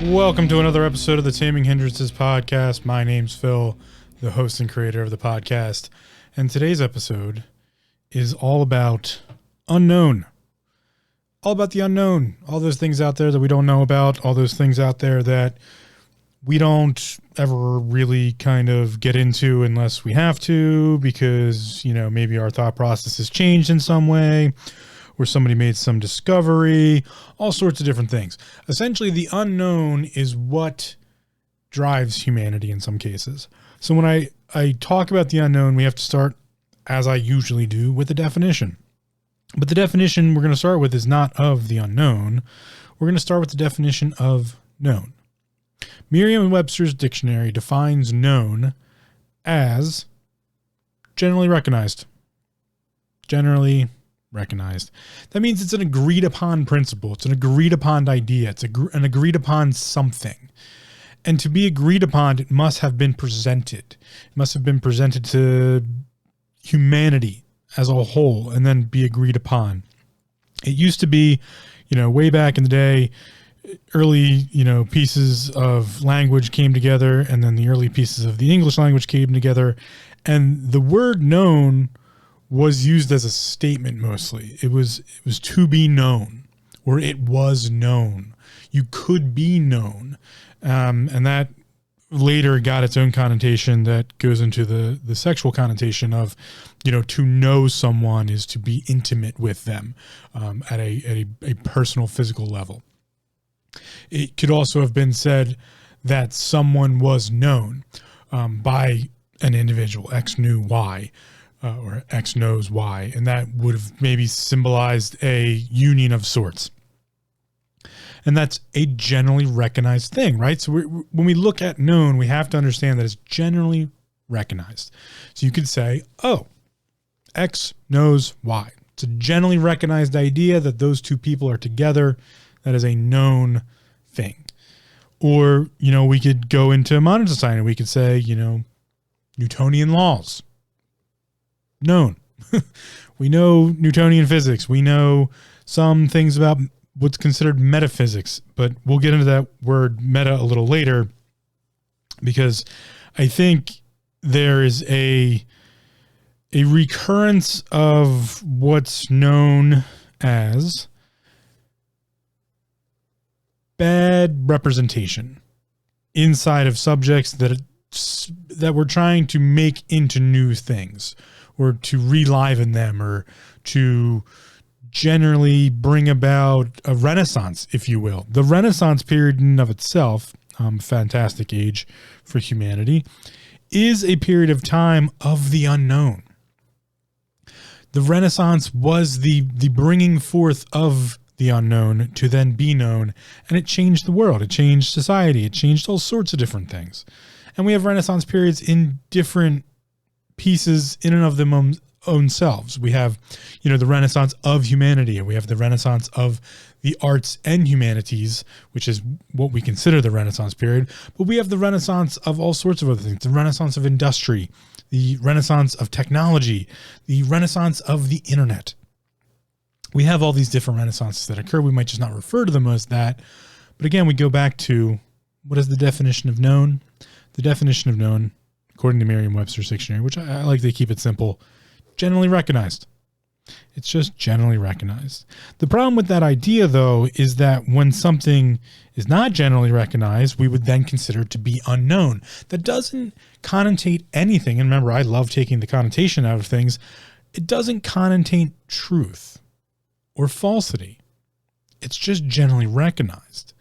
Welcome to another episode of the Taming Hindrances podcast. My name's Phil, the host and creator of the podcast. And today's episode is all about unknown. All about the unknown. All those things out there that we don't know about. All those things out there that we don't ever really kind of get into unless we have to because, you know, maybe our thought process has changed in some way, or somebody made some discovery, all sorts of different things. Essentially, the unknown is what drives humanity in some cases. So when I talk about the unknown, we have to start, as I usually do, with the definition. But the definition we're going to start with is not of the unknown. We're going to start with the definition of known. Merriam-Webster's dictionary defines known as generally recognized. Generally recognized. That means it's an agreed upon principle. It's an agreed upon idea. It's an agreed upon something. And to be agreed upon, it must have been presented. It must have been presented to humanity as a whole and then be agreed upon. It used to be, way back in the day, early, pieces of language came together, and then the early pieces of the English language came together, and the word known was used as a statement mostly. It was to be known, or it was known. You could be known. And that later got its own connotation that goes into the sexual connotation of, to know someone is to be intimate with them at a personal physical level. It could also have been said that someone was known by an individual. X knew Y. Or X knows Y, and that would have maybe symbolized a union of sorts. And that's a generally recognized thing, right? So when we look at known, we have to understand that it's generally recognized. So you could say, oh, X knows Y. It's a generally recognized idea that those two people are together. That is a known thing. Or, we could go into modern society and we could say, Newtonian laws. Known. We know Newtonian physics. We know some things about what's considered metaphysics, but we'll get into that word meta a little later because I think there is a recurrence of what's known as bad representation inside of subjects that we're trying to make into new things, or to reliven them, or to generally bring about a renaissance, if you will. The Renaissance period in and of itself, fantastic age for humanity, is a period of time of the unknown. The Renaissance was the bringing forth of the unknown to then be known, and it changed the world. It changed society. It changed all sorts of different things. And we have Renaissance periods in different pieces in and of them own selves. We have, the Renaissance of humanity, and we have the Renaissance of the arts and humanities, which is what we consider the Renaissance period. But we have the Renaissance of all sorts of other things, the Renaissance of industry, the Renaissance of technology, the Renaissance of the internet. We have all these different Renaissances that occur. We might just not refer to them as that. But again, we go back to what is the definition of known? The definition of known, according to Merriam-Webster's dictionary, which I like to keep it simple, generally recognized. It's just generally recognized. The problem with that idea, though, is that when something is not generally recognized, we would then consider it to be unknown. That doesn't connotate anything. And remember, I love taking the connotation out of things. It doesn't connotate truth or falsity. It's just generally recognized.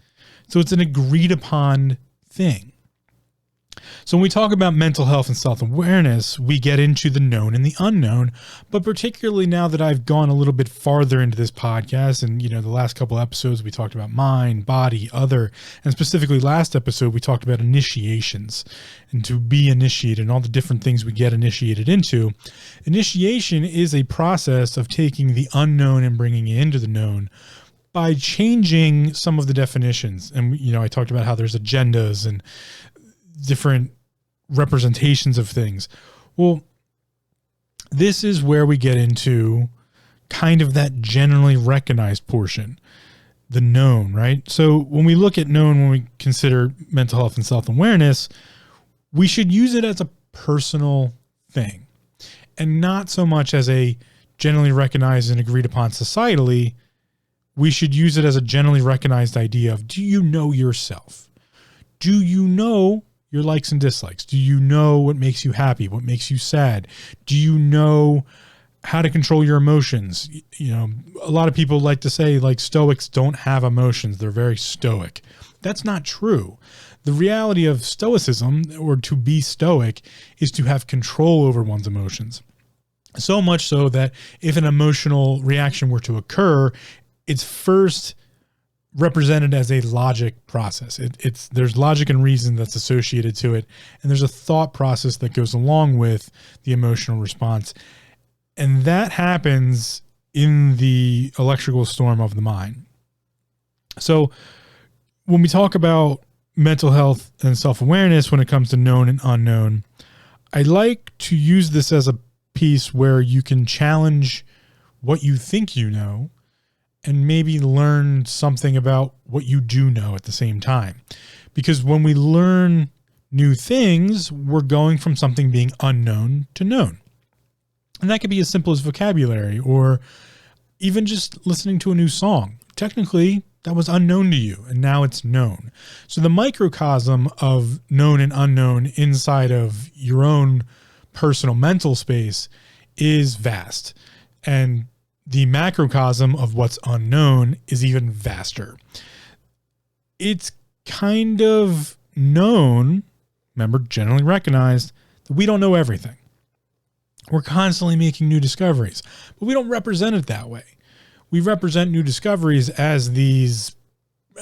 So it's an agreed upon thing. So when we talk about mental health and self-awareness, we get into the known and the unknown, but particularly now that I've gone a little bit farther into this podcast and, the last couple episodes, we talked about mind, body, other, and specifically last episode, we talked about initiations and to be initiated and all the different things we get initiated into. Initiation is a process of taking the unknown and bringing it into the known by changing some of the definitions. And, I talked about how there's agendas and different representations of things. Well, this is where we get into kind of that generally recognized portion. the known, right? So when we look at known, when we consider mental health and self-awareness, we should use it as a personal thing and not so much as a generally recognized and agreed upon societally. We should use it as a generally recognized idea of, do you know yourself? Do you know your likes and dislikes? Do you know what makes you happy? What makes you sad? Do you know how to control your emotions? You know, a lot of people like to say like Stoics don't have emotions. They're very stoic. That's not true. The reality of Stoicism, or to be stoic, is to have control over one's emotions. So much so that if an emotional reaction were to occur, it's first represented as a logic process. There's logic and reason that's associated to it, and there's a thought process that goes along with the emotional response. And that happens in the electrical storm of the mind. So when we talk about mental health and self-awareness, when it comes to known and unknown, I like to use this as a piece where you can challenge what you think you know and maybe learn something about what you do know at the same time. Because when we learn new things, we're going from something being unknown to known. And that could be as simple as vocabulary or even just listening to a new song. Technically, that was unknown to you, and now it's known. So the microcosm of known and unknown inside of your own personal mental space is vast. And the macrocosm of what's unknown is even vaster. It's kind of known, remember, generally recognized, that we don't know everything. We're constantly making new discoveries, but we don't represent it that way. We represent new discoveries as these,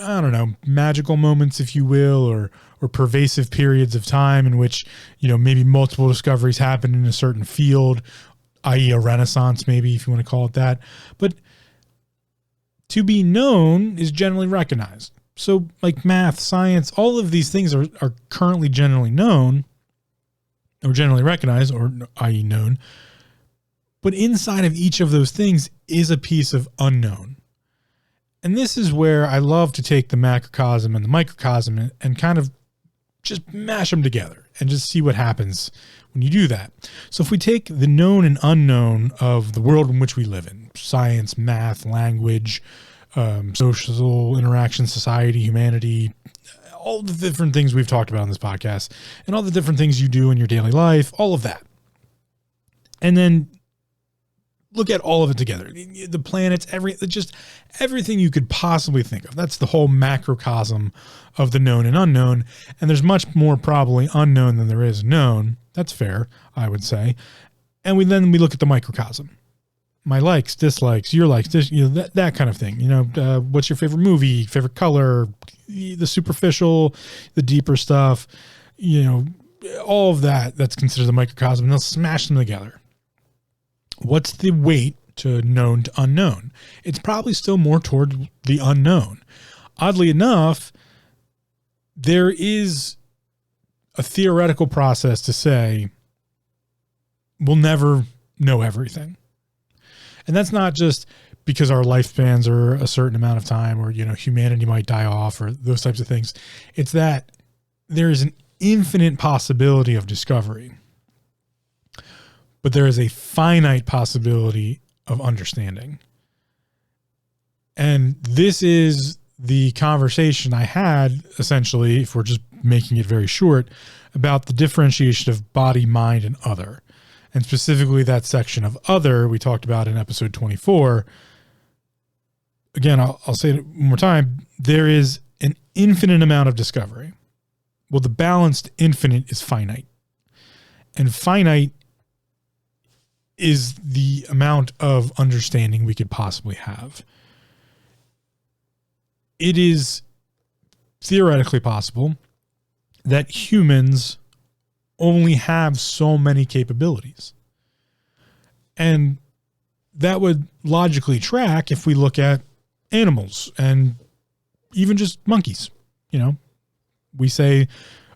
I don't know, magical moments, if you will, or pervasive periods of time in which, you know, maybe multiple discoveries happen in a certain field, i.e. a renaissance, maybe, if you want to call it that. But to be known is generally recognized. So like math, science, all of these things are currently generally known or generally recognized, or i.e. known. But inside of each of those things is a piece of unknown. And this is where I love to take the macrocosm and the microcosm and kind of just mash them together and just see what happens when you do that. So if we take the known and unknown of the world in which we live in, science, math, language, social interaction, society, humanity, all the different things we've talked about on this podcast, and all the different things you do in your daily life, all of that. And then look at all of it together. The planets, everything you could possibly think of. That's the whole macrocosm of the known and unknown. And there's much more probably unknown than there is known. That's fair, I would say. And then we look at the microcosm. My likes, dislikes, your likes, that kind of thing. What's your favorite movie, favorite color, the superficial, the deeper stuff, all of that's considered the microcosm, and they'll smash them together. What's the weight to known to unknown? It's probably still more toward the unknown. Oddly enough, there is a theoretical process to say we'll never know everything. And that's not just because our lifespans are a certain amount of time, or, humanity might die off, or those types of things. It's that there is an infinite possibility of discovery, but there is a finite possibility of understanding. And this is the conversation I had, essentially, if we're just making it very short, about the differentiation of body, mind, and other. And specifically that section of other we talked about in episode 24. Again, I'll say it one more time. There is an infinite amount of discovery. Well, the balanced infinite is finite. And finite is the amount of understanding we could possibly have. It is theoretically possible that humans only have so many capabilities. And that would logically track if we look at animals and even just monkeys. We say,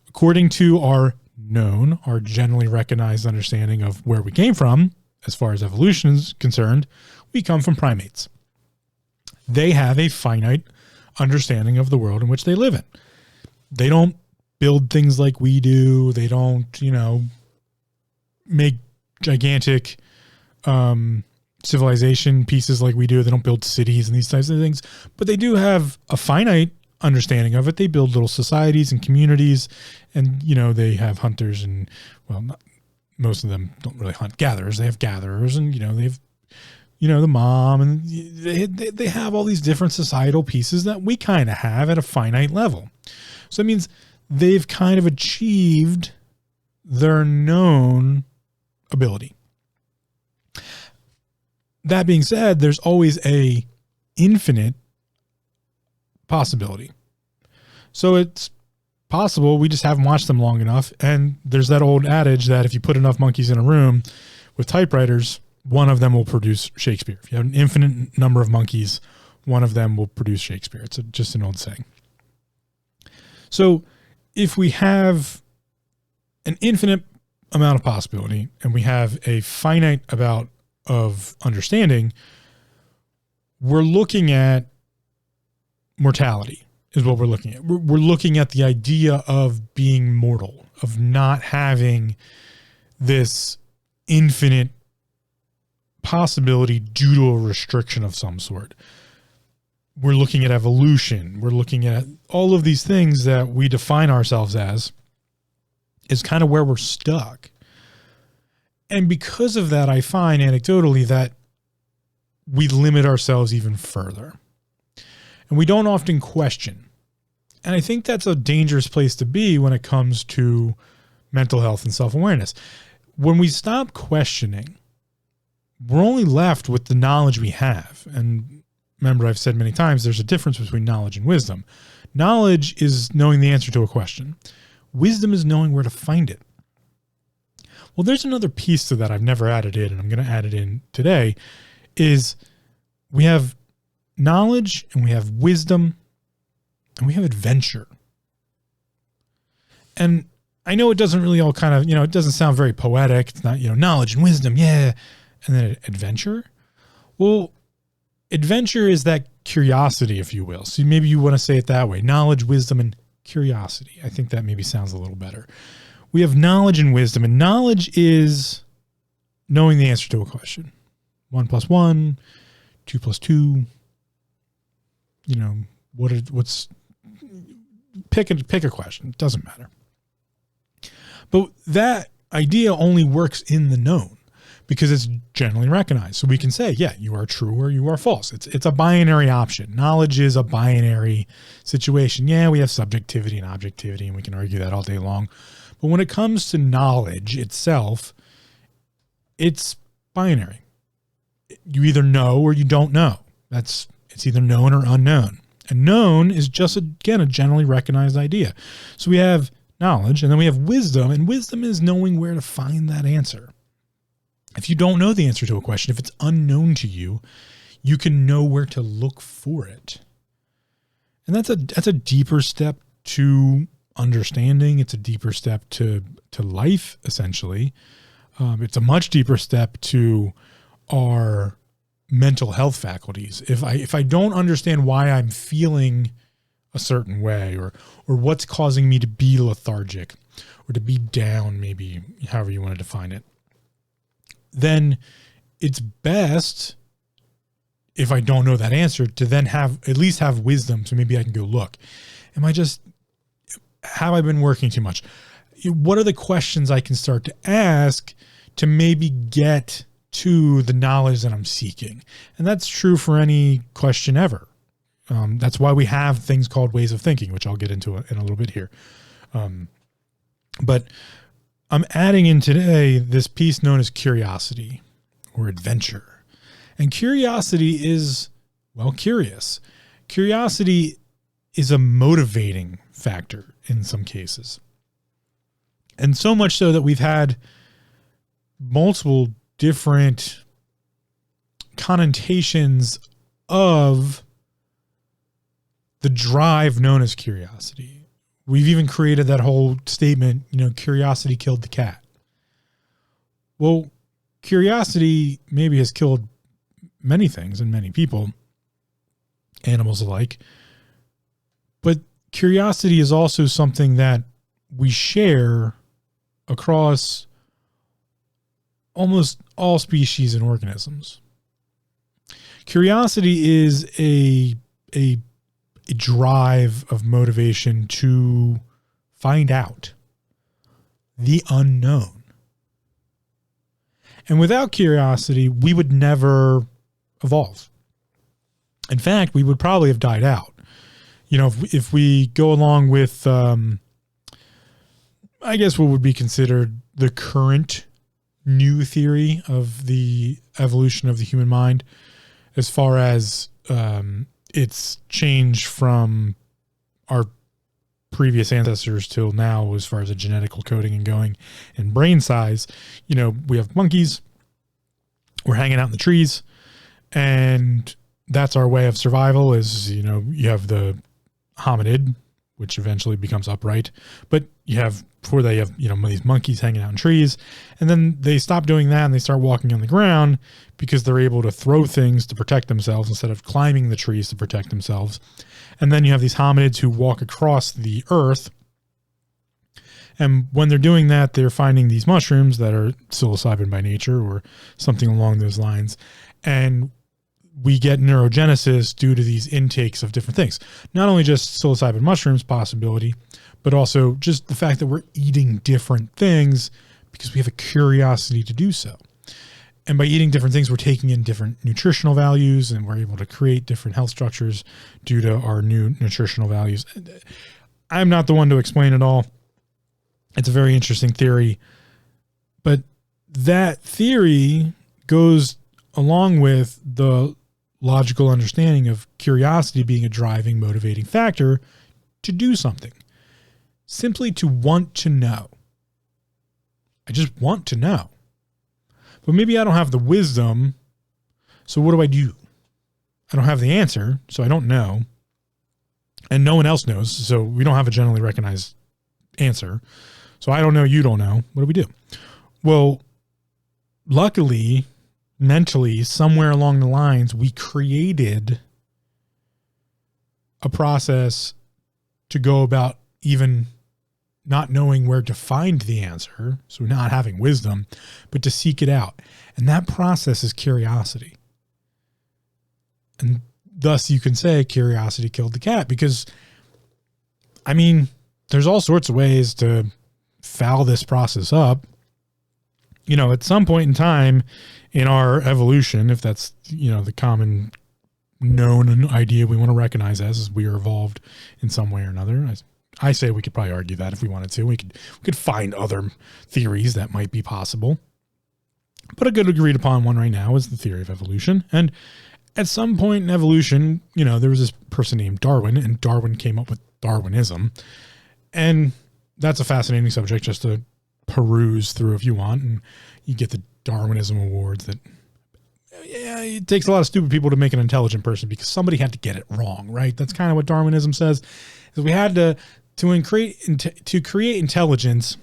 according to our known, our generally recognized understanding of where we came from, as far as evolution is concerned, we come from primates. They have a finite understanding of the world in which they live in. They don't build things like we do. They don't, make gigantic civilization pieces like we do. They don't build cities and these types of things, but they do have a finite understanding of it. They build little societies and communities, and they have hunters and most of them don't really hunt. Gatherers. They have gatherers, and they have the mom, and they have all these different societal pieces that we kind of have at a finite level. So it means they've kind of achieved their known ability. That being said, there's always a infinite possibility. So it's possible we just haven't watched them long enough. And there's that old adage that if you put enough monkeys in a room with typewriters, one of them will produce Shakespeare. If you have an infinite number of monkeys, one of them will produce Shakespeare. It's just an old saying. So if we have an infinite amount of possibility and we have a finite amount of understanding, we're looking at mortality is what we're looking at. We're looking at the idea of being mortal, of not having this infinite possibility due to a restriction of some sort. We're looking at evolution. We're looking at all of these things that we define ourselves as is kind of where we're stuck. And because of that, I find anecdotally that we limit ourselves even further. And we don't often question. And I think that's a dangerous place to be when it comes to mental health and self-awareness. When we stop questioning, we're only left with the knowledge we have. And remember, I've said many times, there's a difference between knowledge and wisdom. Knowledge is knowing the answer to a question. Wisdom is knowing where to find it. Well, there's another piece to that I've never added in, and I'm going to add it in today, is we have knowledge and we have wisdom and we have adventure. And I know it doesn't really all kind of, it doesn't sound very poetic. It's not, knowledge and wisdom. Yeah. And then adventure. Well, adventure is that curiosity, if you will. So maybe you want to say it that way. Knowledge, wisdom, and curiosity. I think that maybe sounds a little better. We have knowledge and wisdom, and knowledge is knowing the answer to a question. 1 + 1, 2 + 2. What's pick a question. It doesn't matter. But that idea only works in the known because it's generally recognized. So we can say, yeah, you are true or you are false. It's a binary option. Knowledge is a binary situation. Yeah, we have subjectivity and objectivity, and we can argue that all day long. But when it comes to knowledge itself, it's binary. You either know or you don't know. It's either known or unknown. And known is just, again, a generally recognized idea. So we have knowledge, and then we have wisdom, and wisdom is knowing where to find that answer. If you don't know the answer to a question, if it's unknown to you, you can know where to look for it. And that's a deeper step to understanding. It's a deeper step to life, essentially. It's a much deeper step to our mental health faculties. If I don't understand why I'm feeling a certain way, or what's causing me to be lethargic or to be down, maybe however you want to define it, then it's best, if I don't know that answer, to then at least have wisdom. So maybe I can go look. Have I been working too much? What are the questions I can start to ask to maybe get to the knowledge that I'm seeking? And that's true for any question ever. That's why we have things called ways of thinking, which I'll get into in a little bit here. But I'm adding in today this piece known as curiosity or adventure. And curiosity is, curious. Curiosity is a motivating factor in some cases. And so much so that we've had multiple different connotations of the drive known as curiosity. We've even created that whole statement, curiosity killed the cat. Well, curiosity maybe has killed many things and many people, animals alike. But curiosity is also something that we share across almost all species and organisms. Curiosity is a drive of motivation to find out the unknown. And without curiosity, we would never evolve. In fact, we would probably have died out. You know, if we go along with, I guess what would be considered the current new theory of the evolution of the human mind, as far as its change from our previous ancestors till now, as far as the genetical coding and going and brain size. You know, we have monkeys, we're hanging out in the trees, and that's our way of survival. Is, you know, you have the hominid, which eventually becomes upright, but you have, before they have, you know, these monkeys hanging out in trees, and then they stop doing that and they start walking on the ground because they're able to throw things to protect themselves instead of climbing the trees to protect themselves. And then you have these hominids who walk across the earth, and when they're doing that, they're finding these mushrooms that are psilocybin by nature or something along those lines, and we get neurogenesis due to these intakes of different things. Not only just psilocybin mushrooms possibility, but also just the fact that we're eating different things because we have a curiosity to do so. And by eating different things, we're taking in different nutritional values, and we're able to create different health structures due to our new nutritional values. I'm not the one to explain it all. It's a very interesting theory, but that theory goes along with the logical understanding of curiosity being a driving, motivating factor to do something. Simply to want to know. I just want to know. But maybe I don't have the wisdom, so what do? I don't have the answer, so I don't know. And no one else knows, so we don't have a generally recognized answer. So I don't know, you don't know. What do we do? Well, luckily, mentally, somewhere along the lines, we created a process to go about even not knowing where to find the answer, so not having wisdom, but to seek it out. And that process is curiosity. And thus you can say curiosity killed the cat, because, I mean, there's all sorts of ways to foul this process up. You know, at some point in time in our evolution, if that's, you know, the common known idea we want to recognize as we are evolved in some way or another. I say we could probably argue that if we wanted to. We could find other theories that might be possible. But a good agreed upon one right now is the theory of evolution. And at some point in evolution, you know, there was this person named Darwin, and Darwin came up with Darwinism. And that's a fascinating subject just to peruse through if you want. And you get the Darwinism awards that, yeah, it takes a lot of stupid people to make an intelligent person because somebody had to get it wrong, right? That's kind of what Darwinism says. Is we had to create intelligence,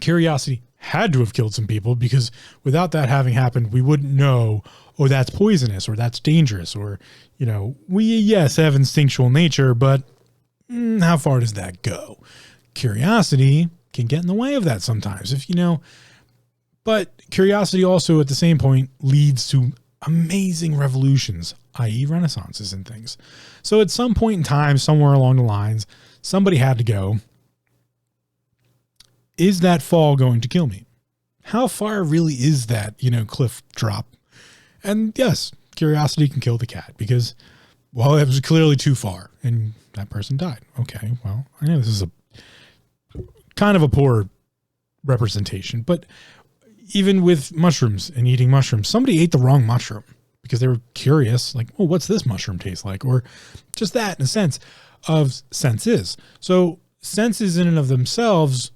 curiosity had to have killed some people, because without that having happened, we wouldn't know, oh, that's poisonous or that's dangerous, or, you know, we, yes, have instinctual nature, but how far does that go? Curiosity can get in the way of that sometimes, if you know. But curiosity also at the same point leads to amazing revolutions, i.e. renaissances and things. So at some point in time, somewhere along the lines, somebody had to go, is that fall going to kill me? How far really is that, you know, cliff drop? And yes, curiosity can kill the cat because, well, it was clearly too far and that person died. Okay, well, I know this is a kind of a poor representation, but even with mushrooms and eating mushrooms, somebody ate the wrong mushroom because they were curious, like, oh, what's this mushroom taste like? Or just that in a sense of senses. So senses in and of themselves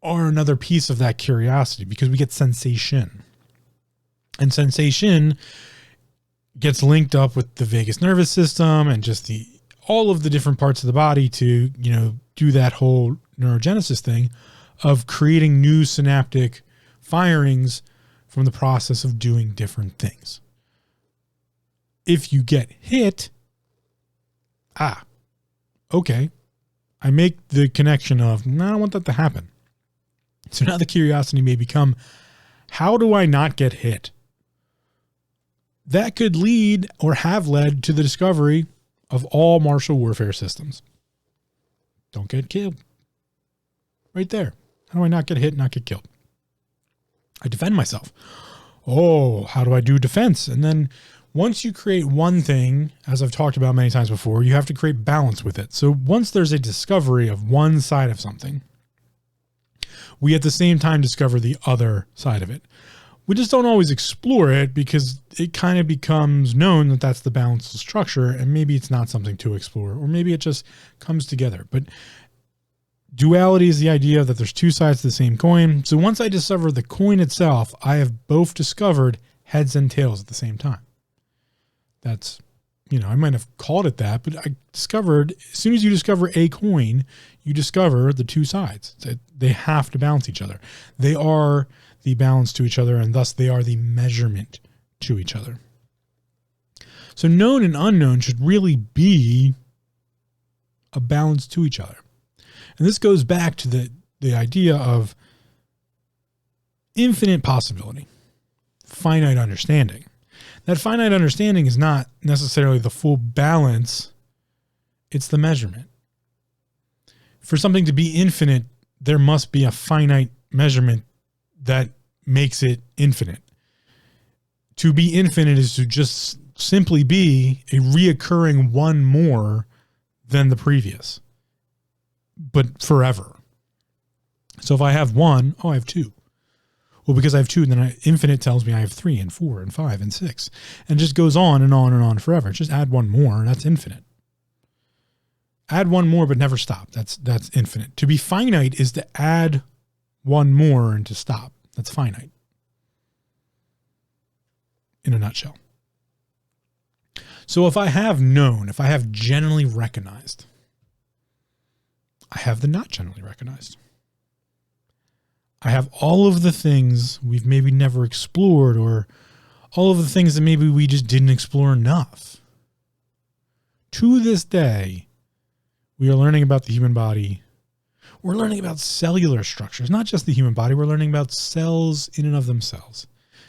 are another piece of that curiosity because we get sensation. And sensation gets linked up with the vagus nervous system and just all of the different parts of the body to, you know, do that whole neurogenesis thing of creating new synaptic firings from the process of doing different things. If you get hit, Okay. I make the connection of, no, I don't want that to happen. So now the curiosity may become, how do I not get hit? That could lead or have led to the discovery of all martial warfare systems. Don't get killed. Right there. How do I not get hit, not get killed? I defend myself. Oh, how do I do defense? And then once you create one thing, as I've talked about many times before, you have to create balance with it. So once there's a discovery of one side of something, we at the same time discover the other side of it. We just don't always explore it because it kind of becomes known that that's the balanced structure, and maybe it's not something to explore, or maybe it just comes together. But duality is the idea that there's two sides to the same coin. So once I discover the coin itself, I have both discovered heads and tails at the same time. That's, I might have called it that, but I discovered, as soon as you discover a coin, you discover the two sides. They have to balance each other. They are the balance to each other, and thus they are the measurement to each other. So known and unknown should really be a balance to each other. And this goes back to the idea of infinite possibility, finite understanding. That finite understanding is not necessarily the full balance, it's the measurement. For something to be infinite, there must be a finite measurement that makes it infinite. To be infinite is to just simply be a reoccurring one more than the previous, but forever. So if I have one, I have two. Well, because I have two, then infinite tells me I have 3 and 4 and 5 and 6. And it just goes on and on and on forever. Just add one more, and that's infinite. Add one more, but never stop. That's infinite. To be finite is to add one more and to stop. That's finite. In a nutshell. So if I have known, if I have generally recognized, I have the not generally recognized. I have all of the things we've maybe never explored, or all of the things that maybe we just didn't explore enough. To this day, we are learning about the human body. We're learning about cellular structures, not just the human body. We're learning about cells in and of themselves.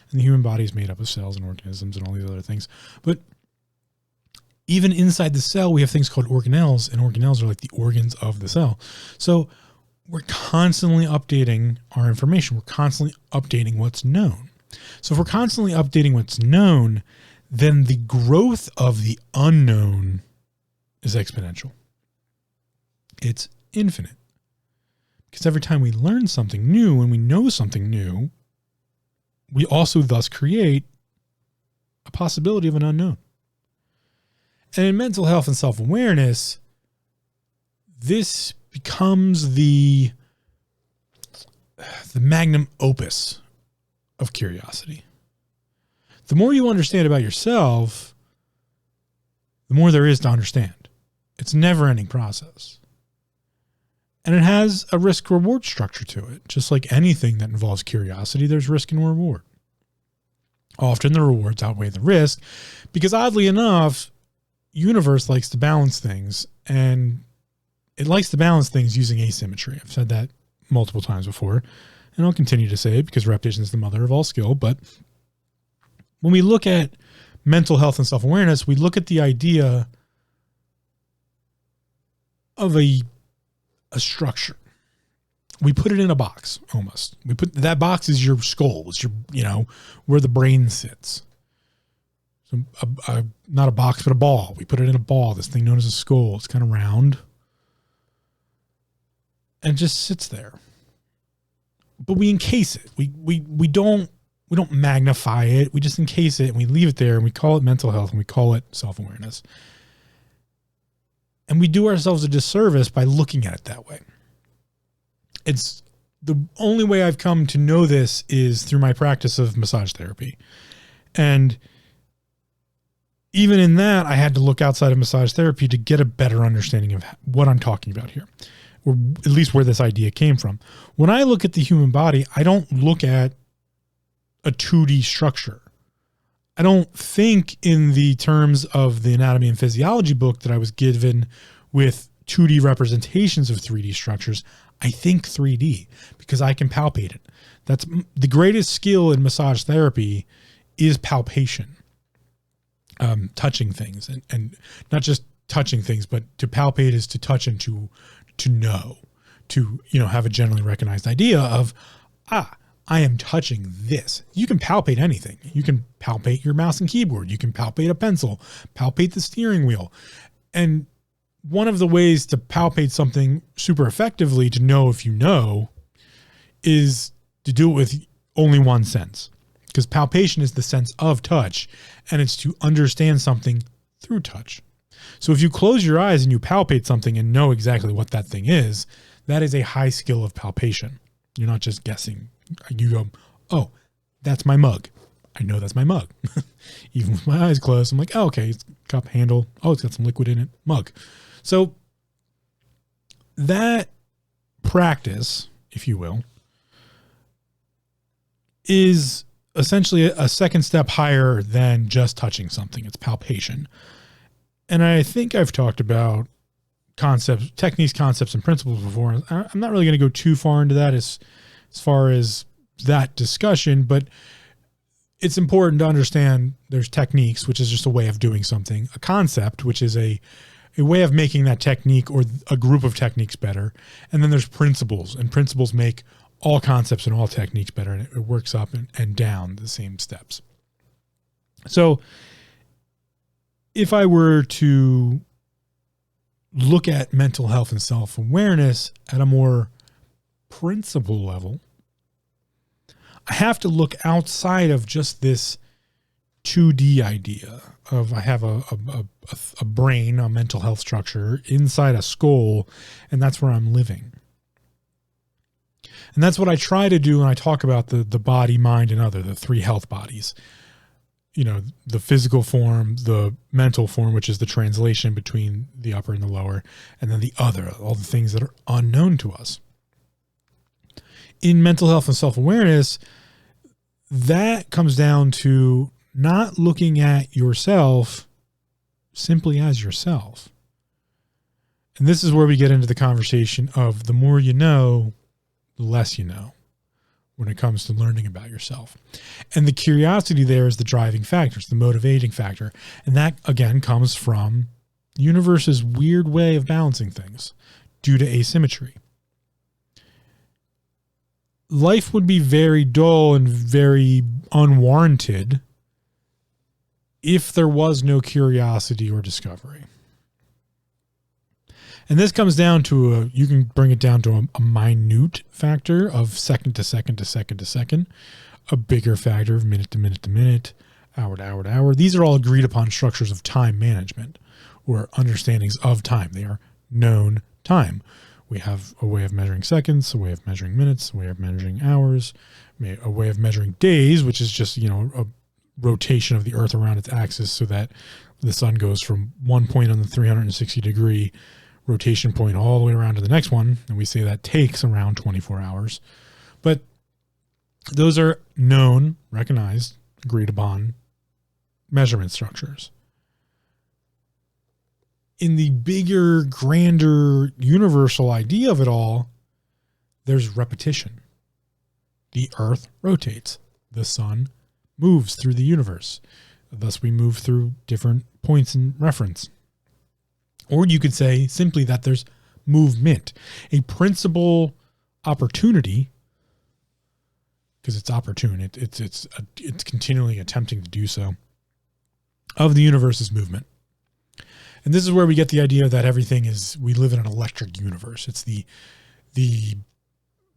And the human body is made up of cells and organisms and all these other things. But even inside the cell, we have things called organelles, and organelles are like the organs of the cell. So we're constantly updating our information. We're constantly updating what's known. So if we're constantly updating what's known, then the growth of the unknown is exponential. It's infinite. Because every time we learn something new and we know something new, we also thus create a possibility of an unknown. And in mental health and self-awareness, this becomes the magnum opus of curiosity. The more you understand about yourself, the more there is to understand. It's a never-ending process. And it has a risk-reward structure to it. Just like anything that involves curiosity, there's risk and reward. Often the rewards outweigh the risk because, oddly enough, universe likes to balance things, and it likes to balance things using asymmetry. I've said that multiple times before, and I'll continue to say it because repetition is the mother of all skill. But when we look at mental health and self-awareness, we look at the idea of a structure. We put it in a box, almost. We put that box is your skull. It's your, where the brain sits. So not a box, but a ball. We put it in a ball, this thing known as a skull. It's kind of round. And it just sits there. But we encase it. We don't magnify it. We just encase it and we leave it there, and we call it mental health and we call it self-awareness. And we do ourselves a disservice by looking at it that way. It's the only way I've come to know this is through my practice of massage therapy. And even in that, I had to look outside of massage therapy to get a better understanding of what I'm talking about here, or at least where this idea came from. When I look at the human body, I don't look at a 2D structure. I don't think in the terms of the anatomy and physiology book that I was given with 2D representations of 3D structures, I think 3D because I can palpate it. That's the greatest skill in massage therapy is palpation. Touching things and not just touching things, but to palpate is to touch and to know, to, have a generally recognized idea of, I am touching this. You can palpate anything. You can palpate your mouse and keyboard. You can palpate a pencil, palpate the steering wheel. And one of the ways to palpate something super effectively to know if you know is to do it with only one sense. Because palpation is the sense of touch, and it's to understand something through touch. So if you close your eyes and you palpate something and know exactly what that thing is, that is a high skill of palpation. You're not just guessing. You go, oh, that's my mug. I know that's my mug. Even with my eyes closed, I'm like, oh, okay, it's cup handle. Oh, it's got some liquid in it. Mug. So that practice, if you will, is essentially a second step higher than just touching something. It's palpation. And I think I've talked about concepts, techniques, concepts, and principles before. I'm not really going to go too far into that as far as that discussion, but it's important to understand there's techniques, which is just a way of doing something, a concept, which is a way of making that technique or a group of techniques better. And then there's principles, and principles make all concepts and all techniques better, and it works up and down the same steps. So if I were to look at mental health and self-awareness at a more principle level, I have to look outside of just this 2D idea of I have a brain, a mental health structure inside a skull, and that's where I'm living. And that's what I try to do when I talk about the body, mind, and other, the three health bodies. The physical form, the mental form, which is the translation between the upper and the lower, and then the other, all the things that are unknown to us. In mental health and self-awareness, that comes down to not looking at yourself simply as yourself. And this is where we get into the conversation of the more you know, the less you know when it comes to learning about yourself. And the curiosity there is the driving factor, it's the motivating factor. And that, again, comes from the universe's weird way of balancing things due to asymmetry. Life would be very dull and very unwarranted if there was no curiosity or discovery. And this comes down to you can bring it down to a minute factor of second to second to second to second, a bigger factor of minute to minute to minute, hour to hour to hour. These are all agreed upon structures of time management or understandings of time. They are known time. We have a way of measuring seconds, a way of measuring minutes, a way of measuring hours, a way of measuring days, which is just, a rotation of the earth around its axis so that the sun goes from one point on the 360-degree rotation point all the way around to the next one. And we say that takes around 24 hours. But those are known, recognized, agreed upon measurement structures. In the bigger, grander, universal idea of it all, there's repetition. The earth rotates. The sun moves through the universe. Thus, we move through different points in reference. Or you could say simply that there's movement, a principal opportunity, because it's opportune. It's continually attempting to do so, of the universe's movement. And this is where we get the idea that we live in an electric universe. It's the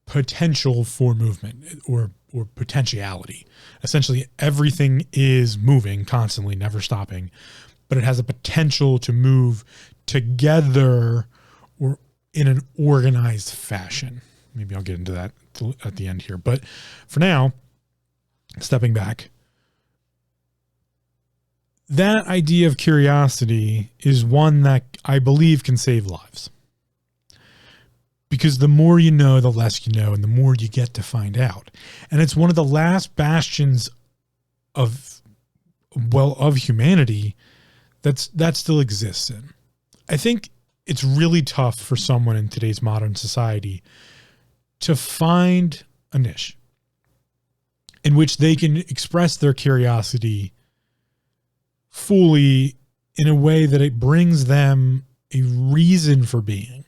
potential for movement or potentiality. Essentially, everything is moving constantly, never stopping, but it has a potential to move together or in an organized fashion. Maybe I'll get into that at the end here. But for now, stepping back, that idea of curiosity is one that I believe can save lives. Because the more you know, the less you know, and the more you get to find out. And it's one of the last bastions of humanity that still exists in. I think it's really tough for someone in today's modern society to find a niche in which they can express their curiosity fully in a way that it brings them a reason for being.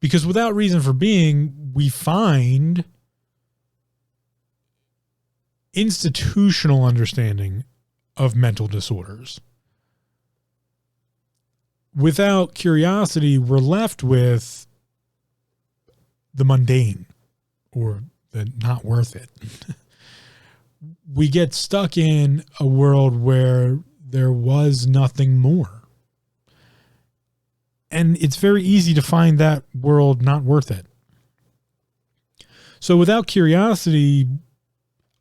Because without reason for being, we find institutional understanding of mental disorders. Without curiosity, we're left with the mundane or the not worth it. We get stuck in a world where there was nothing more. And it's very easy to find that world not worth it. So without curiosity,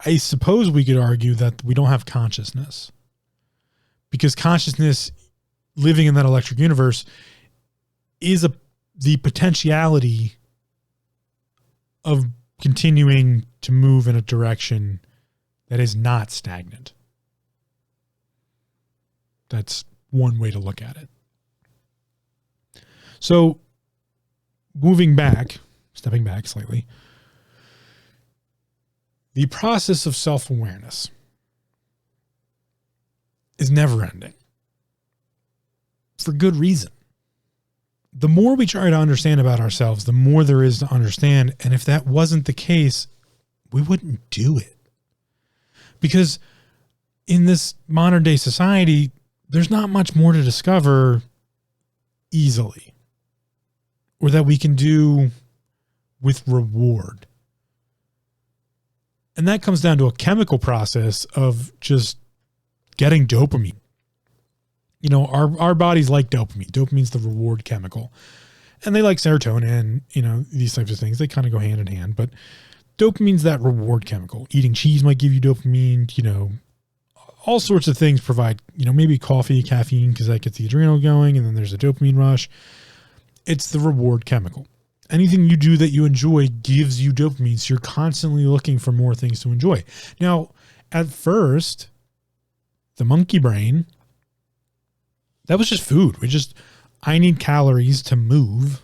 I suppose we could argue that we don't have consciousness. Because consciousness, living in that electric universe, is the potentiality of continuing to move in a direction that is not stagnant. That's one way to look at it. So, stepping back slightly, the process of self-awareness is never ending. For good reason. The more we try to understand about ourselves, the more there is to understand. And if that wasn't the case, we wouldn't do it. Because in this modern day society, there's not much more to discover easily, or that we can do with reward. And that comes down to a chemical process of just getting dopamine. You know, our bodies like dopamine. Dopamine's the reward chemical. And they like serotonin, you know, these types of things. They kind of go hand in hand. But dopamine's that reward chemical. Eating cheese might give you dopamine, you know, all sorts of things provide, you know, maybe coffee, caffeine, because that gets the adrenal going, and then there's a dopamine rush. It's the reward chemical. Anything you do that you enjoy gives you dopamine, so you're constantly looking for more things to enjoy. Now, at first, the monkey brain, that was just food. I need calories to move.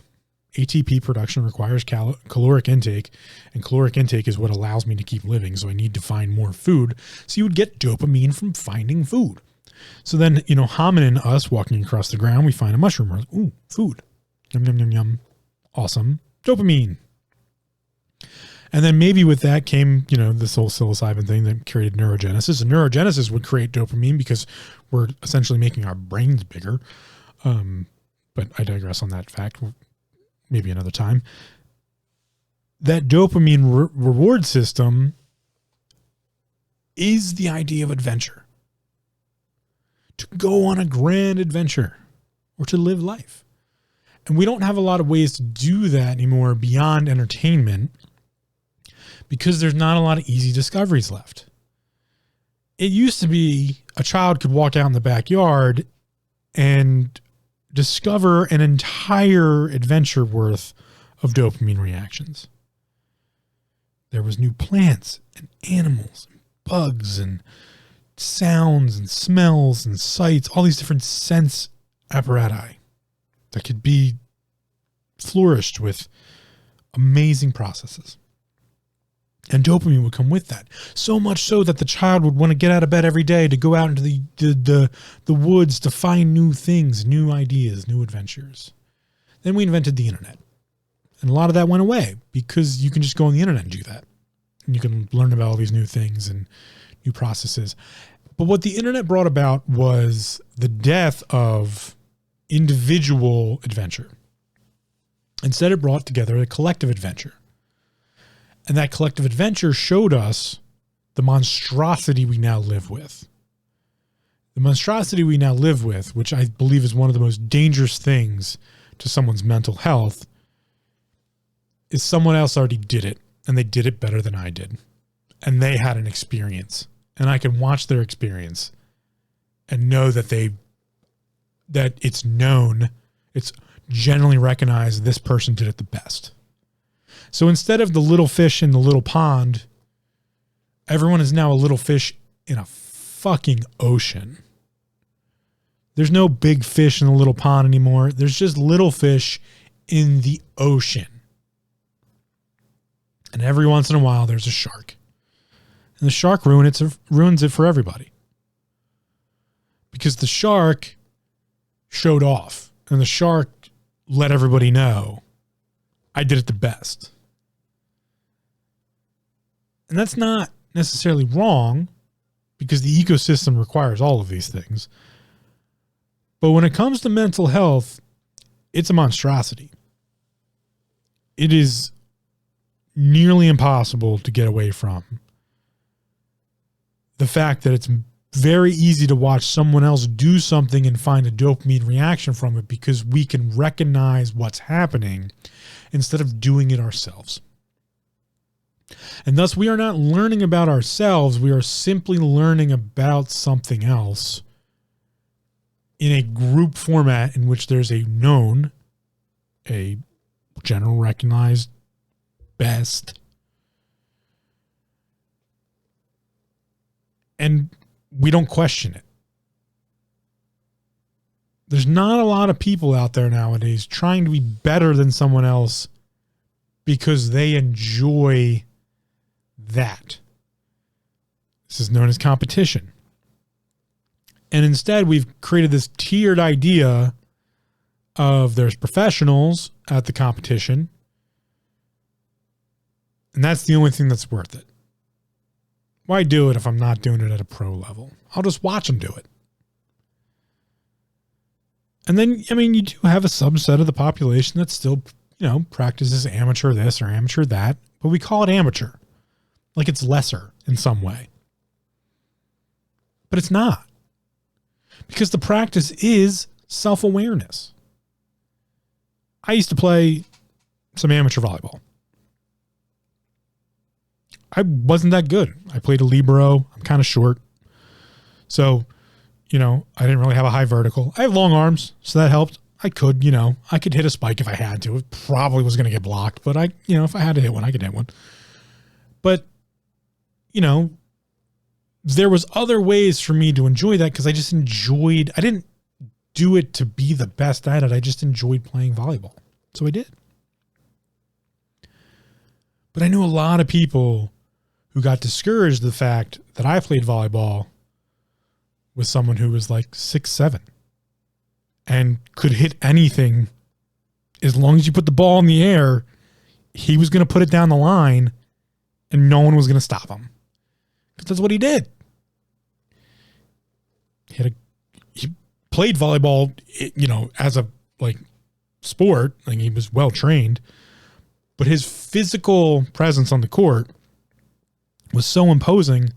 ATP production requires caloric intake, and caloric intake is what allows me to keep living, so I need to find more food. So you would get dopamine from finding food. So then, you know, hominin, us walking across the ground, we find a mushroom. We're like, ooh, food. Yum, yum, yum, yum. Awesome. Dopamine. And then maybe with that came, you know, this whole psilocybin thing that created neurogenesis. And neurogenesis would create dopamine because we're essentially making our brains bigger. But I digress on that fact. Maybe another time. That dopamine reward system is the idea of adventure. To go on a grand adventure or to live life. And we don't have a lot of ways to do that anymore beyond entertainment because there's not a lot of easy discoveries left. It used to be a child could walk out in the backyard and discover an entire adventure worth of dopamine reactions. There was new plants and animals and bugs and sounds and smells and sights, all these different sense apparatus that could be flourished with amazing processes. And dopamine would come with that. So much so that the child would want to get out of bed every day to go out into the woods to find new things, new ideas, new adventures. Then we invented the internet. And a lot of that went away because you can just go on the internet and do that. And you can learn about all these new things and new processes. But what the internet brought about was the death of individual adventure. Instead, it brought together a collective adventure. And that collective adventure showed us the monstrosity we now live with. The monstrosity we now live with, which I believe is one of the most dangerous things to someone's mental health, is someone else already did it, and they did it better than I did. And they had an experience. And I can watch their experience and know that it's known, it's generally recognized this person did it the best. So instead of the little fish in the little pond, everyone is now a little fish in a fucking ocean. There's no big fish in the little pond anymore. There's just little fish in the ocean. And every once in a while, there's a shark. And the shark ruins it for everybody. Because the shark showed off. And the shark let everybody know, I did it the best. And that's not necessarily wrong, because the ecosystem requires all of these things. But when it comes to mental health, it's a monstrosity. It is nearly impossible to get away from the fact that it's very easy to watch someone else do something and find a dopamine reaction from it, because we can recognize what's happening instead of doing it ourselves. And thus, we are not learning about ourselves. We are simply learning about something else in a group format in which there's a known, a general recognized best. And we don't question it. There's not a lot of people out there nowadays trying to be better than someone else because they enjoy that. This is known as competition. And instead, we've created this tiered idea of there's professionals at the competition, and that's the only thing that's worth it. Why do it if I'm not doing it at a pro level? I'll just watch them do it. And then, I mean, you do have a subset of the population that still, practices amateur this or amateur that, but we call it amateur. Like it's lesser in some way. But it's not. Because the practice is self-awareness. I used to play some amateur volleyball. I wasn't that good. I played a libero. I'm kind of short. So, I didn't really have a high vertical. I have long arms, so that helped. I could hit a spike if I had to. It probably was going to get blocked, but if I had to hit one, I could hit one. But, there was other ways for me to enjoy that because I just I didn't do it to be the best at it. I just enjoyed playing volleyball. So I did. But I knew a lot of people who got discouraged the fact that I played volleyball with someone who was like 6'7" and could hit anything. As long as you put the ball in the air, he was going to put it down the line and no one was going to stop him. Because that's what he did. He played volleyball, as a sport. He was well trained, but his physical presence on the court was so imposing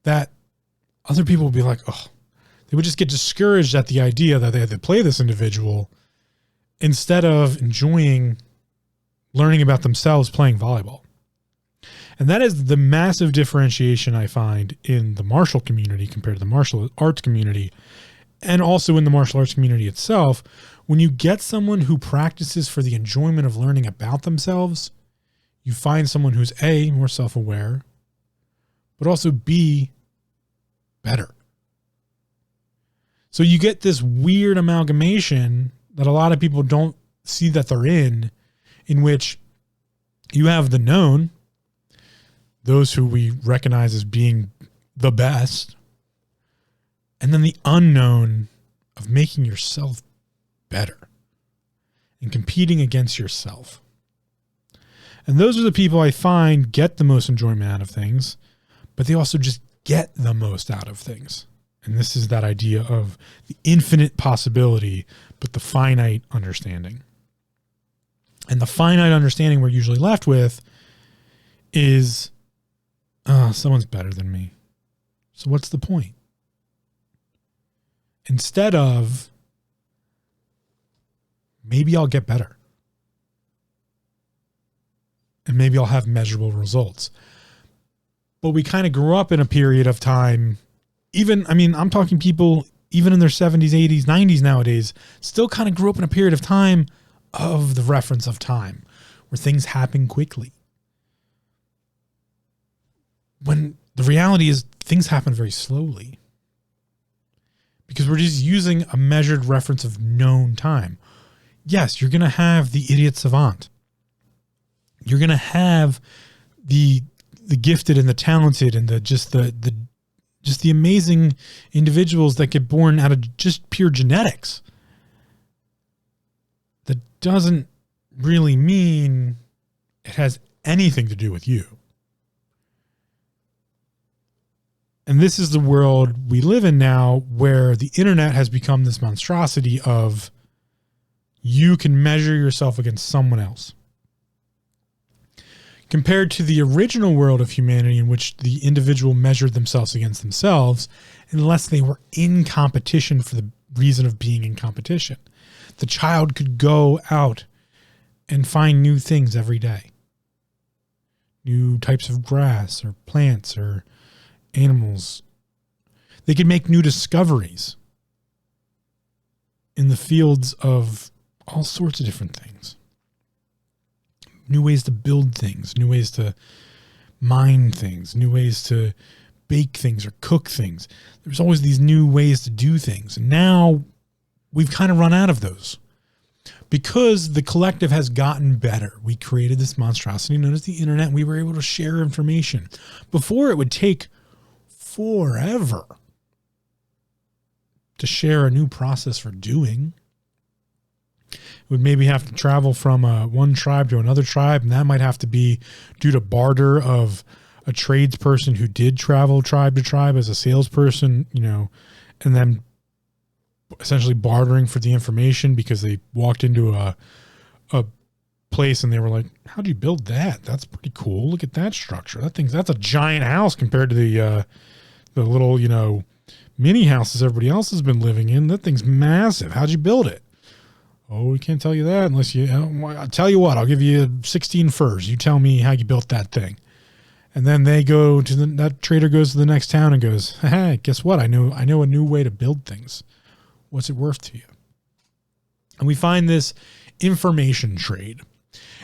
that other people would be like, oh, they would just get discouraged at the idea that they had to play this individual instead of enjoying learning about themselves playing volleyball. And that is the massive differentiation I find in the martial community compared to the martial arts community, and also in the martial arts community itself. When you get someone who practices for the enjoyment of learning about themselves, you find someone who's A, more self-aware, but also B, better. So you get this weird amalgamation that a lot of people don't see that they're in which you have the known, those who we recognize as being the best, and then the unknown of making yourself better and competing against yourself. And those are the people I find get the most enjoyment out of things, but they also just get the most out of things. And this is that idea of the infinite possibility, but the finite understanding. And the finite understanding we're usually left with is, someone's better than me. So what's the point? Instead of, maybe I'll get better. And maybe I'll have measurable results. But we kind of grew up in a period of time, I'm talking people even in their 70s, 80s, 90s nowadays, still kind of grew up in a period of time of the reference of time where things happen quickly. When the reality is things happen very slowly. because we're just using a measured reference of known time. Yes, you're going to have the idiot savant. You're going to have the gifted and the talented and the amazing individuals that get born out of just pure genetics. That doesn't really mean it has anything to do with you. And this is the world we live in now, where the internet has become this monstrosity of you can measure yourself against someone else. Compared to the original world of humanity, in which the individual measured themselves against themselves, unless they were in competition for the reason of being in competition. The child could go out and find new things every day. New types of grass or plants or animals. They could make new discoveries in the fields of all sorts of different things. New ways to build things, new ways to mine things, new ways to bake things or cook things. There's always these new ways to do things. And now we've kind of run out of those because the collective has gotten better. We created this monstrosity known as the internet. And we were able to share information. Before, it would take forever to share a new process for doing. Would maybe have to travel from one tribe to another tribe, and that might have to be due to barter of a tradesperson who did travel tribe to tribe as a salesperson, and then essentially bartering for the information because they walked into a place and they were like, how'd you build that? That's pretty cool. Look at that structure. That's a giant house compared to the little, mini houses everybody else has been living in. That thing's massive. How'd you build it? Oh, we can't tell you that unless I'll tell you what, I'll give you 16 furs. You tell me how you built that thing. And then they go to that trader goes to the next town and goes, hey, guess what? I know a new way to build things. What's it worth to you? And we find this information trade.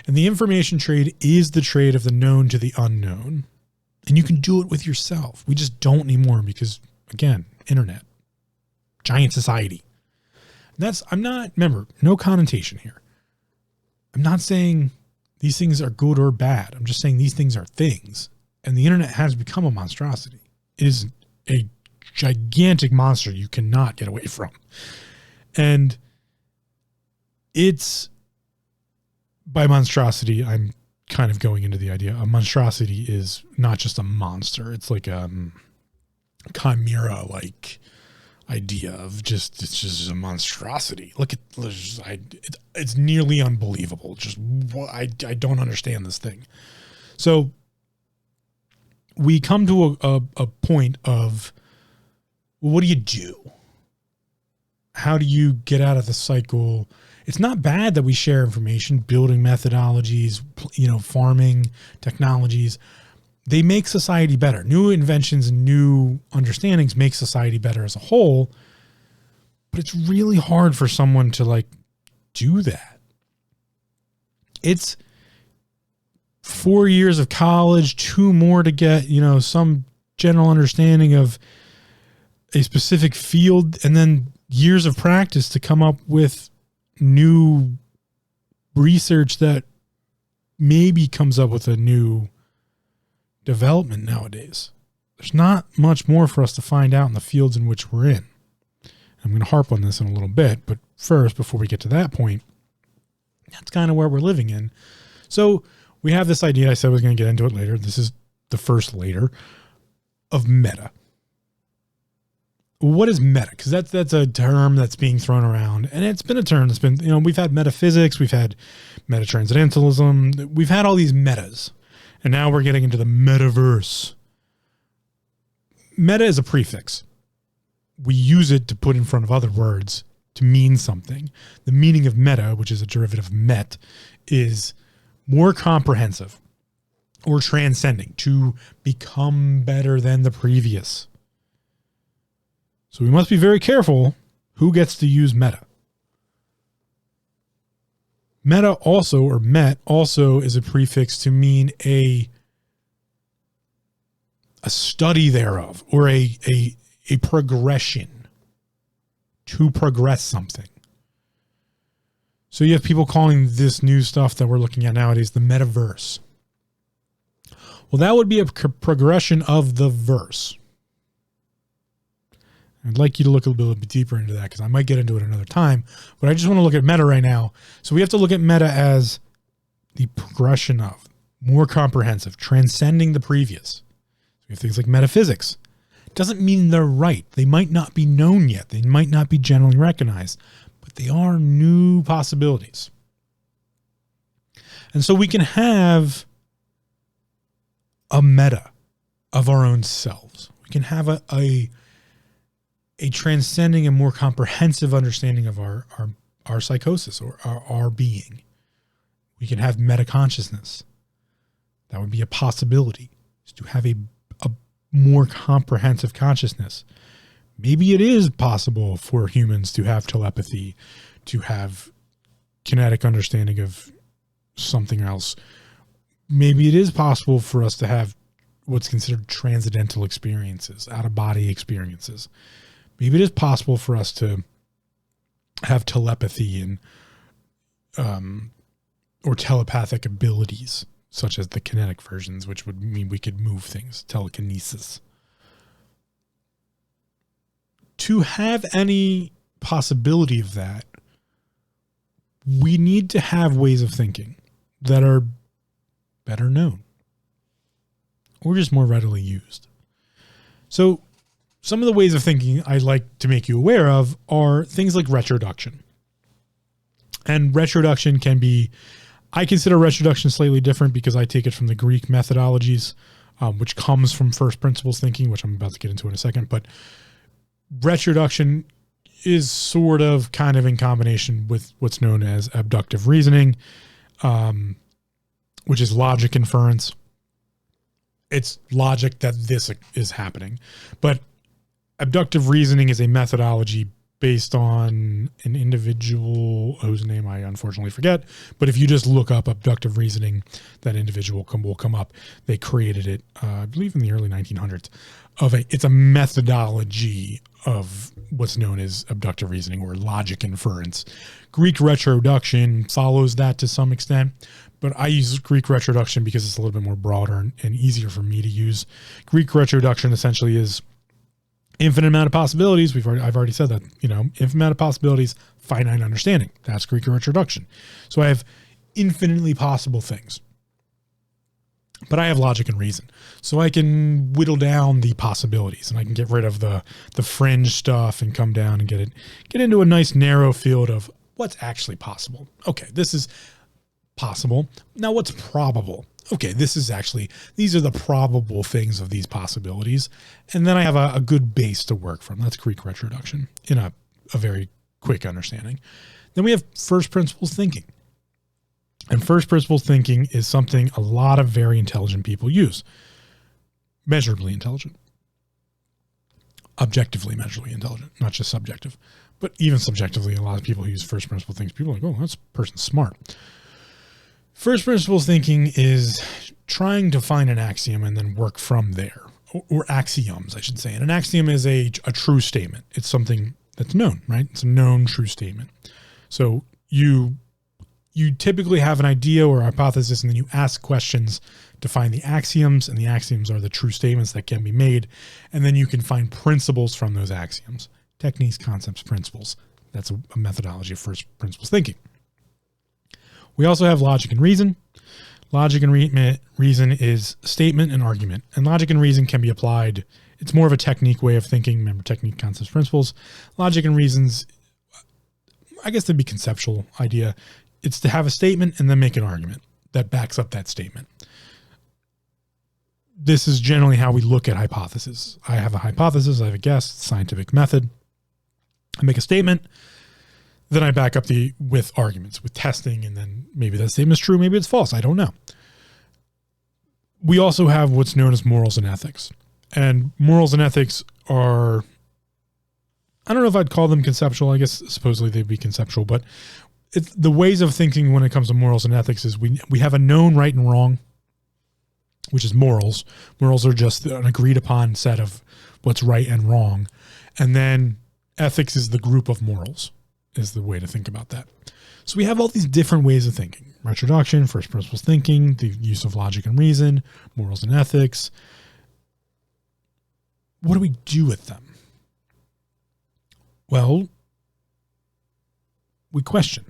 And the information trade is the trade of the known to the unknown. And you can do it with yourself. We just don't anymore because, again, internet, giant society. Remember, no connotation here. I'm not saying these things are good or bad. I'm just saying these things are things. And the internet has become a monstrosity. It is a gigantic monster you cannot get away from. And it's, by monstrosity, I'm kind of going into the idea. A monstrosity is not just a monster. It's like a chimera-like idea of it's just a monstrosity. Look at it's nearly unbelievable. I don't understand this thing. So we come to a point of, well, what do you do? How do you get out of the cycle? It's not bad that we share information, building methodologies, farming technologies. They make society better. New inventions and new understandings make society better as a whole, but it's really hard for someone to do that. It's 4 years of college, 2 more to get, some general understanding of a specific field, and then years of practice to come up with new research that maybe comes up with a new development nowadays. There's not much more for us to find out in the fields in which we're in. I'm going to harp on this in a little bit, but first, before we get to that point, that's kind of where we're living in. So we have this idea, I said I was going to get into it later. This is the first later of meta. What is meta? Because that's a term that's being thrown around, and it's been a term that's been, we've had metaphysics, we've had meta-transcendentalism, we've had all these metas. And now we're getting into the metaverse. Meta is a prefix. We use it to put in front of other words to mean something. The meaning of meta, which is a derivative of met, is more comprehensive or transcending, to become better than the previous. So we must be very careful who gets to use meta. Meta also, or met also, is a prefix to mean a study thereof, or a progression. to progress something. So you have people calling this new stuff that we're looking at nowadays the metaverse. Well, that would be a progression of the verse. I'd like you to look a little bit deeper into that because I might get into it another time, but I just want to look at meta right now. So we have to look at meta as the progression of, more comprehensive, transcending the previous. So we have things like metaphysics. Doesn't mean they're right. They might not be known yet. They might not be generally recognized, but they are new possibilities. And so we can have a meta of our own selves. We can have a transcending and more comprehensive understanding of our psychosis or our being. We can have meta consciousness. That would be a possibility, is to have a more comprehensive consciousness. Maybe it is possible for humans to have telepathy, to have kinetic understanding of something else. Maybe it is possible for us to have what's considered transcendental experiences, out-of-body experiences. Maybe it is possible for us to have telepathy and or telepathic abilities, such as the kinetic versions, which would mean we could move things, telekinesis. To have any possibility of that, we need to have ways of thinking that are better known or just more readily used. So some of the ways of thinking I'd like to make you aware of are things like retroduction. And retroduction can be, I consider retroduction slightly different because I take it from the Greek methodologies, which comes from first principles thinking, which I'm about to get into in a second. But retroduction is sort of kind of in combination with what's known as abductive reasoning, which is logic inference. It's logic that this is happening. But abductive reasoning is a methodology based on an individual whose name I unfortunately forget. But if you just look up abductive reasoning, that individual will come up. They created it, I believe, in the early 1900s. It's a methodology of what's known as abductive reasoning or logic inference. Greek retroduction follows that to some extent, but I use Greek retroduction because it's a little bit more broader and easier for me to use. Greek retroduction essentially is infinite amount of possibilities. I've already said that, infinite amount of possibilities, finite understanding. That's Greek retroduction. So I have infinitely possible things, but I have logic and reason. So I can whittle down the possibilities and I can get rid of the fringe stuff and come down and get into a nice narrow field of what's actually possible. Okay, this is possible. Now what's probable? Okay, these are the probable things of these possibilities. And then I have a good base to work from. That's Greek retroduction in a very quick understanding. Then we have first principles thinking. And first principles thinking is something a lot of very intelligent people use. Measurably intelligent. Objectively measurably intelligent, not just subjective. But even subjectively, a lot of people who use first principle things, people are like, oh, that's person's smart. First principles thinking is trying to find an axiom and then work from there, or axioms, I should say. And an axiom is a true statement. It's something that's known, right? It's a known true statement. So you typically have an idea or a hypothesis, and then you ask questions to find the axioms, and the axioms are the true statements that can be made. And then you can find principles from those axioms. Techniques, concepts, principles. That's a methodology of first principles thinking. We also have logic and reason. Logic and reason is statement and argument. And logic and reason can be applied. It's more of a technique way of thinking. Remember, technique, concepts, principles. Logic and reasons, I guess that'd be conceptual idea. It's to have a statement and then make an argument that backs up that statement. This is generally how we look at hypotheses. I have a hypothesis, I have a guess, scientific method. I make a statement. Then I back up with arguments, with testing, and then maybe that statement is true, maybe it's false. I don't know. We also have what's known as morals and ethics. And morals and ethics are, I don't know if I'd call them conceptual. I guess supposedly they'd be conceptual, but it's the ways of thinking when it comes to morals and ethics is we have a known right and wrong, which is morals. Morals are just an agreed upon set of what's right and wrong. And then ethics is the group of morals, is the way to think about that. So we have all these different ways of thinking: retroduction, first principles thinking, the use of logic and reason, morals and ethics. What do we do with them? Well, we question.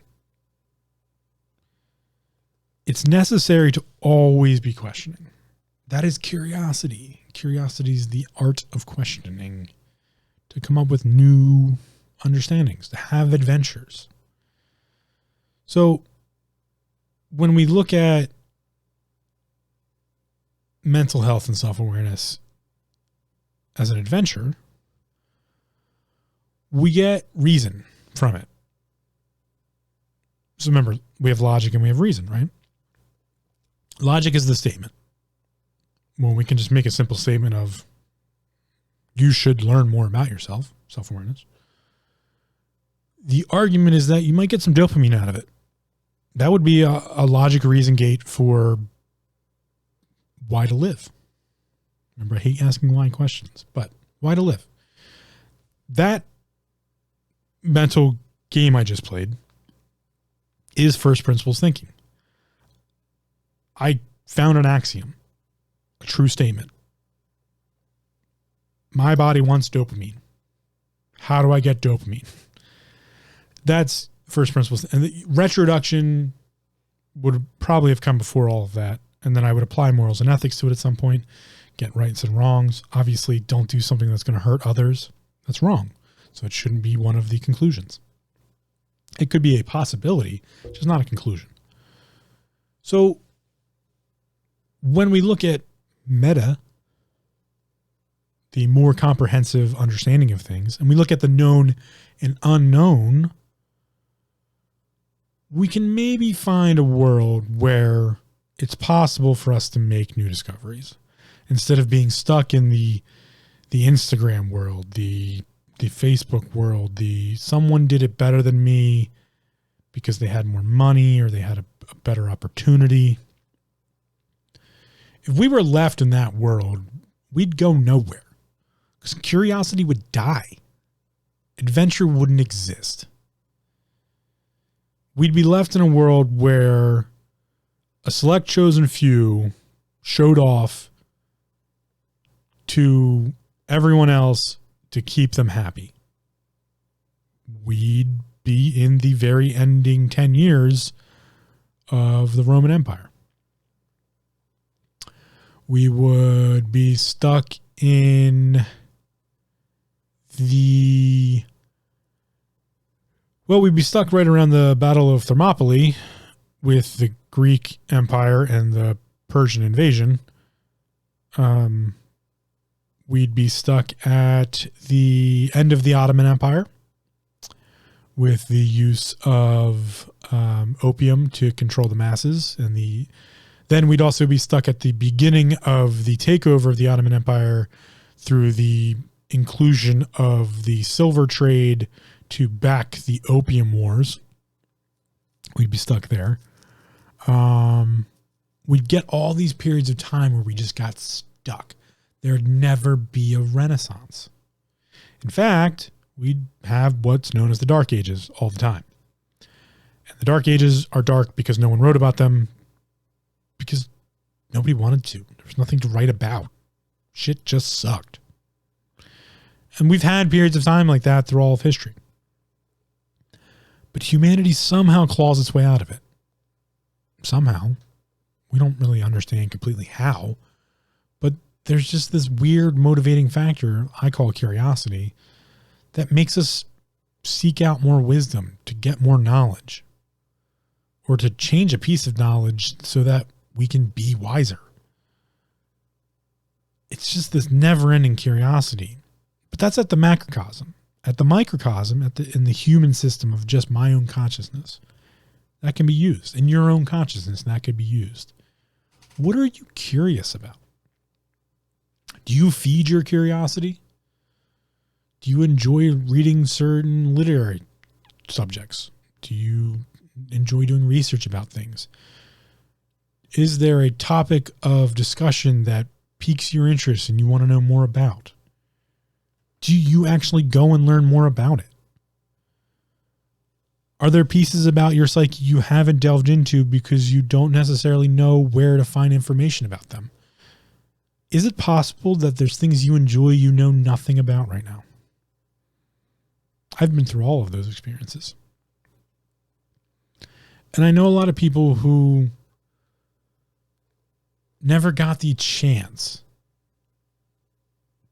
It's necessary to always be questioning. That is curiosity. Curiosity is the art of questioning, to come up with new understandings, to have adventures. So when we look at mental health and self-awareness as an adventure, we get reason from it. So remember, we have logic and we have reason, right? Logic is the statement. Well, we can just make a simple statement of, you should learn more about yourself, self-awareness. The argument is that you might get some dopamine out of it. That would be a logic reason gate for why to live. Remember, I hate asking why questions, but why to live? That mental game I just played is first principles thinking. I found an axiom, a true statement. My body wants dopamine. How do I get dopamine? That's first principles. And the retroduction would probably have come before all of that. And then I would apply morals and ethics to it at some point, get rights and wrongs. Obviously, don't do something that's going to hurt others. That's wrong. So it shouldn't be one of the conclusions. It could be a possibility, just not a conclusion. So when we look at meta, the more comprehensive understanding of things, and we look at the known and unknown, we can maybe find a world where it's possible for us to make new discoveries instead of being stuck in the Instagram world, the Facebook world, the someone did it better than me because they had more money or they had a better opportunity. If we were left in that world, we'd go nowhere because curiosity would die. Adventure wouldn't exist. We'd be left in a world where a select chosen few showed off to everyone else to keep them happy. We'd be in the very ending 10 years of the Roman Empire. We would be stuck in we'd be stuck right around the Battle of Thermopylae with the Greek Empire and the Persian invasion. We'd be stuck at the end of the Ottoman Empire with the use of opium to control the masses, and then we'd also be stuck at the beginning of the takeover of the Ottoman Empire through the inclusion of the silver trade to back the opium wars. We'd be stuck there. We'd get all these periods of time where we just got stuck. There'd never be a renaissance. In fact, we'd have what's known as the Dark Ages all the time. And the Dark Ages are dark because no one wrote about them, because nobody wanted to. There was nothing to write about. Shit just sucked. And we've had periods of time like that through all of history. But humanity somehow claws its way out of it. Somehow. We don't really understand completely how. But there's just this weird motivating factor I call curiosity that makes us seek out more wisdom, to get more knowledge, or to change a piece of knowledge so that we can be wiser. It's just this never-ending curiosity. But that's at the macrocosm. At the microcosm, in the human system of just my own consciousness, that can be used. In your own consciousness, that could be used. What are you curious about? Do you feed your curiosity? Do you enjoy reading certain literary subjects? Do you enjoy doing research about things? Is there a topic of discussion that piques your interest and you want to know more about? do you actually go and learn more about it? Are there pieces about your psyche you haven't delved into because you don't necessarily know where to find information about them? Is it possible that there's things you enjoy you know nothing about right now? I've been through all of those experiences. And I know a lot of people who never got the chance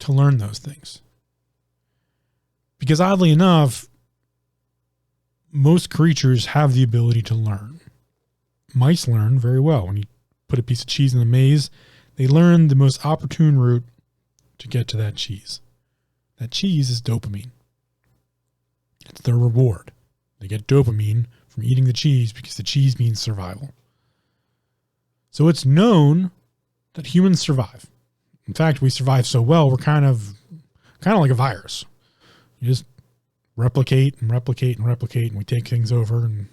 to learn those things. Because oddly enough, most creatures have the ability to learn. Mice learn very well. When you put a piece of cheese in a maze, they learn the most opportune route to get to that cheese. That cheese is dopamine. It's their reward. They get dopamine from eating the cheese because the cheese means survival. So it's known that humans survive. In fact, we survive so well, we're kind of like a virus. You just replicate and replicate and replicate, and we take things over and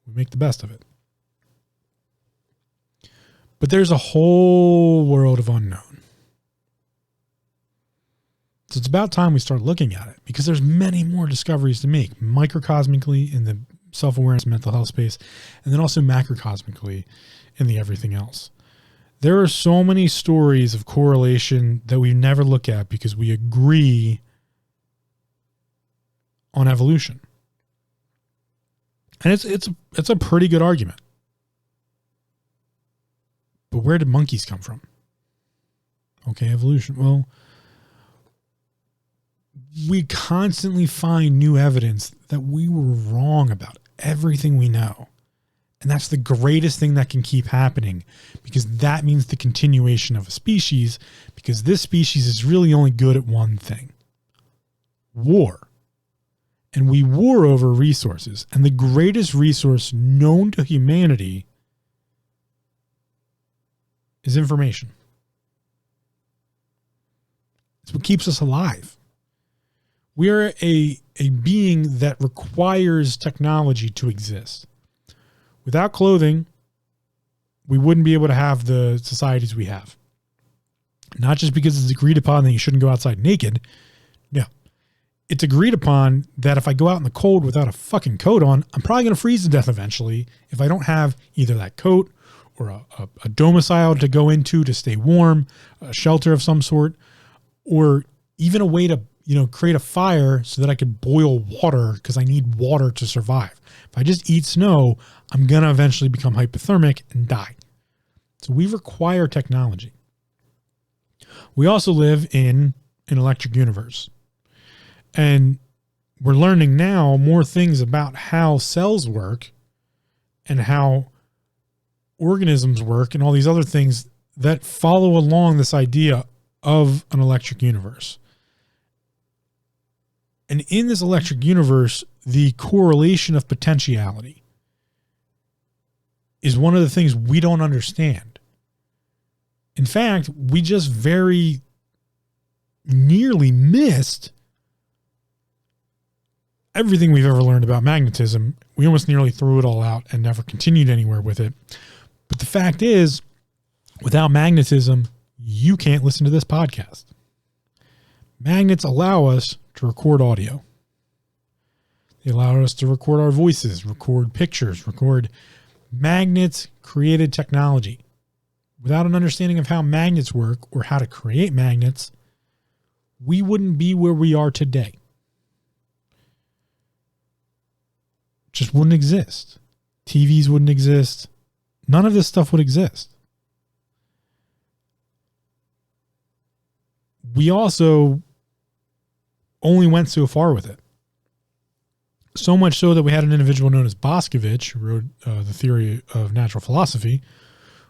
we make the best of it. But there's a whole world of unknown. So it's about time we start looking at it, because there's many more discoveries to make microcosmically in the self-awareness mental health space, and then also macrocosmically in the everything else. There are so many stories of correlation that we never look at because we agree on evolution. And it's a pretty good argument. But where did monkeys come from? Okay, evolution. Well, we constantly find new evidence that we were wrong about everything we know. And that's the greatest thing that can keep happening, because that means the continuation of a species, because this species is really only good at one thing: war. And we war over resources. And the greatest resource known to humanity is information. It's what keeps us alive. We are a being that requires technology to exist. Without clothing, we wouldn't be able to have the societies we have. Not just because it's agreed upon that you shouldn't go outside naked. No. It's agreed upon that if I go out in the cold without a fucking coat on, I'm probably going to freeze to death eventually if I don't have either that coat or a domicile to go into to stay warm, a shelter of some sort, or even a way to, create a fire so that I could boil water, because I need water to survive. If I just eat snow, I'm going to eventually become hypothermic and die. So we require technology. We also live in an electric universe. And we're learning now more things about how cells work and how organisms work and all these other things that follow along this idea of an electric universe. And in this electric universe, the correlation of potentiality is one of the things we don't understand. In fact, we just very nearly missed everything we've ever learned about magnetism. We almost nearly threw it all out and never continued anywhere with it. But the fact is, without magnetism, you can't listen to this podcast. Magnets allow us to record audio. They allow us to record our voices, record pictures, record. Magnets created technology. Without an understanding of how magnets work or how to create magnets, we wouldn't be where we are today. Just wouldn't exist. TVs wouldn't exist. None of this stuff would exist. We also only went so far with it. So much so that we had an individual known as Boscovich, who wrote The Theory of Natural Philosophy,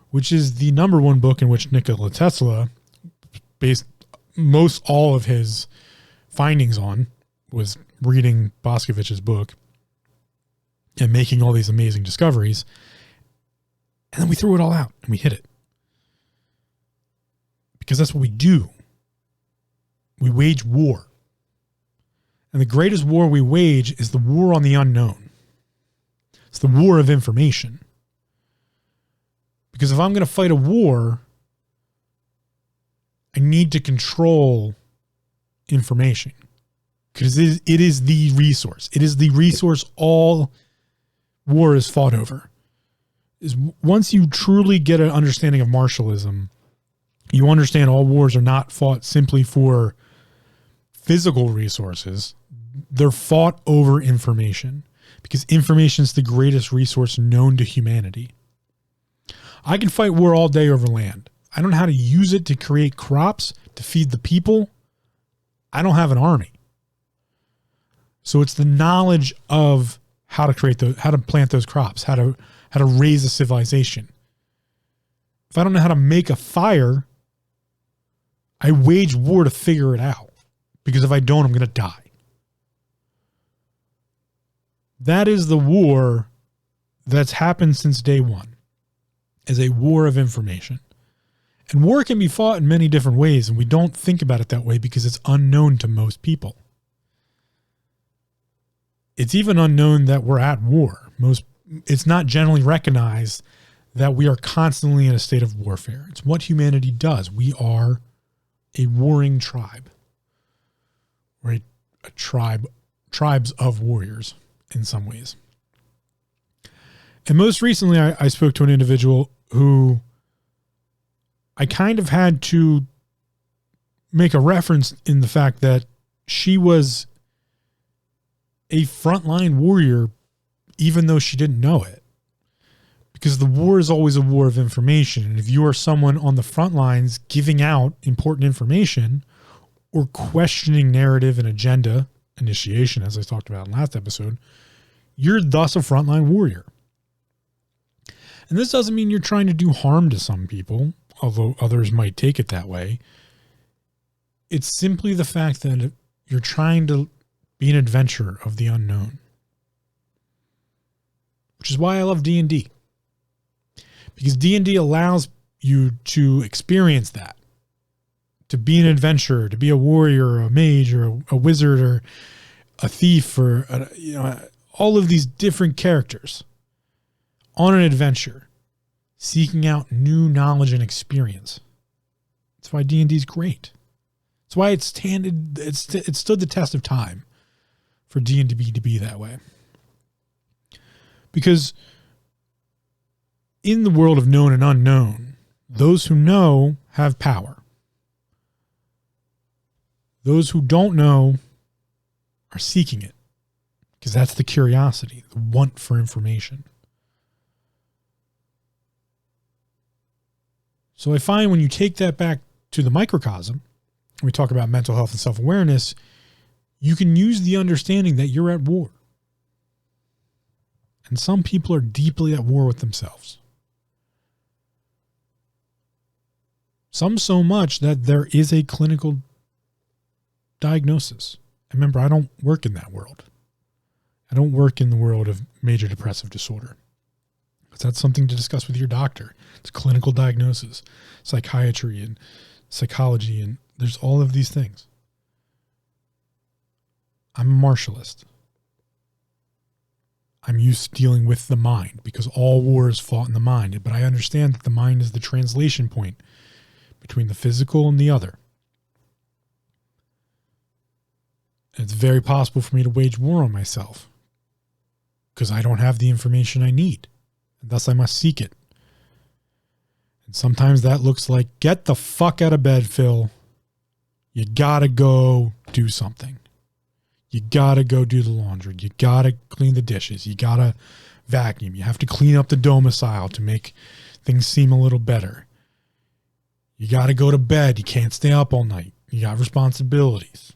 which is the number one book in which Nikola Tesla based most all of his findings on, was reading Boscovich's book and making all these amazing discoveries. And then we threw it all out and we hid it. Because that's what we do. We wage war. And the greatest war we wage is the war on the unknown. It's the war of information. Because if I'm going to fight a war, I need to control information, because it is the resource. It is the resource all war is fought over. Is once you truly get an understanding of martialism, you understand all wars are not fought simply for physical resources. They're fought over information, because information is the greatest resource known to humanity. I can fight war all day over land. I don't know how to use it to create crops, to feed the people. I don't have an army. So it's the knowledge of how to create those, how to plant those crops, how to raise a civilization. If I don't know how to make a fire, I wage war to figure it out, because if I don't, I'm going to die. That is the war that's happened since day one, is a war of information. And war can be fought in many different ways, and we don't think about it that way because it's unknown to most people. It's even unknown that we're at war. It's not generally recognized that we are constantly in a state of warfare. It's what humanity does. We are a warring tribe. We're a tribes of warriors in some ways. And most recently, I spoke to an individual who I kind of had to make a reference in the fact that she was a frontline warrior, even though she didn't know it. Because the war is always a war of information. And if you are someone on the front lines giving out important information or questioning narrative and agenda initiation, as I talked about in last episode, you're thus a frontline warrior. And this doesn't mean you're trying to do harm to some people, although others might take it that way. It's simply the fact that you're trying to be an adventurer of the unknown. Which is why I love D&D. Because D&D allows you to experience that. To be an adventurer, to be a warrior, or a mage, or a wizard, or a thief, or all of these different characters on an adventure, seeking out new knowledge and experience. That's why D&D is great. That's why it stood the test of time for D&D to be that way. Because in the world of known and unknown, those who know have power. Those who don't know are seeking it, because that's the curiosity, the want for information. So I find when you take that back to the microcosm, we talk about mental health and self-awareness, you can use the understanding that you're at war. And some people are deeply at war with themselves. Some so much that there is a clinical diagnosis. And remember, I don't work in that world. I don't work in the world of major depressive disorder. Because that's something to discuss with your doctor. It's clinical diagnosis, psychiatry and psychology, and there's all of these things. I'm a martialist. I'm used to dealing with the mind because all war is fought in the mind. But I understand that the mind is the translation point between the physical and the other. And it's very possible for me to wage war on myself because I don't have the information I need. And thus I must seek it. And sometimes that looks like, get the fuck out of bed, Phil. You gotta go do something. You gotta go do the laundry. You gotta clean the dishes. You gotta vacuum. You have to clean up the domicile to make things seem a little better. You gotta go to bed. You can't stay up all night. You got responsibilities.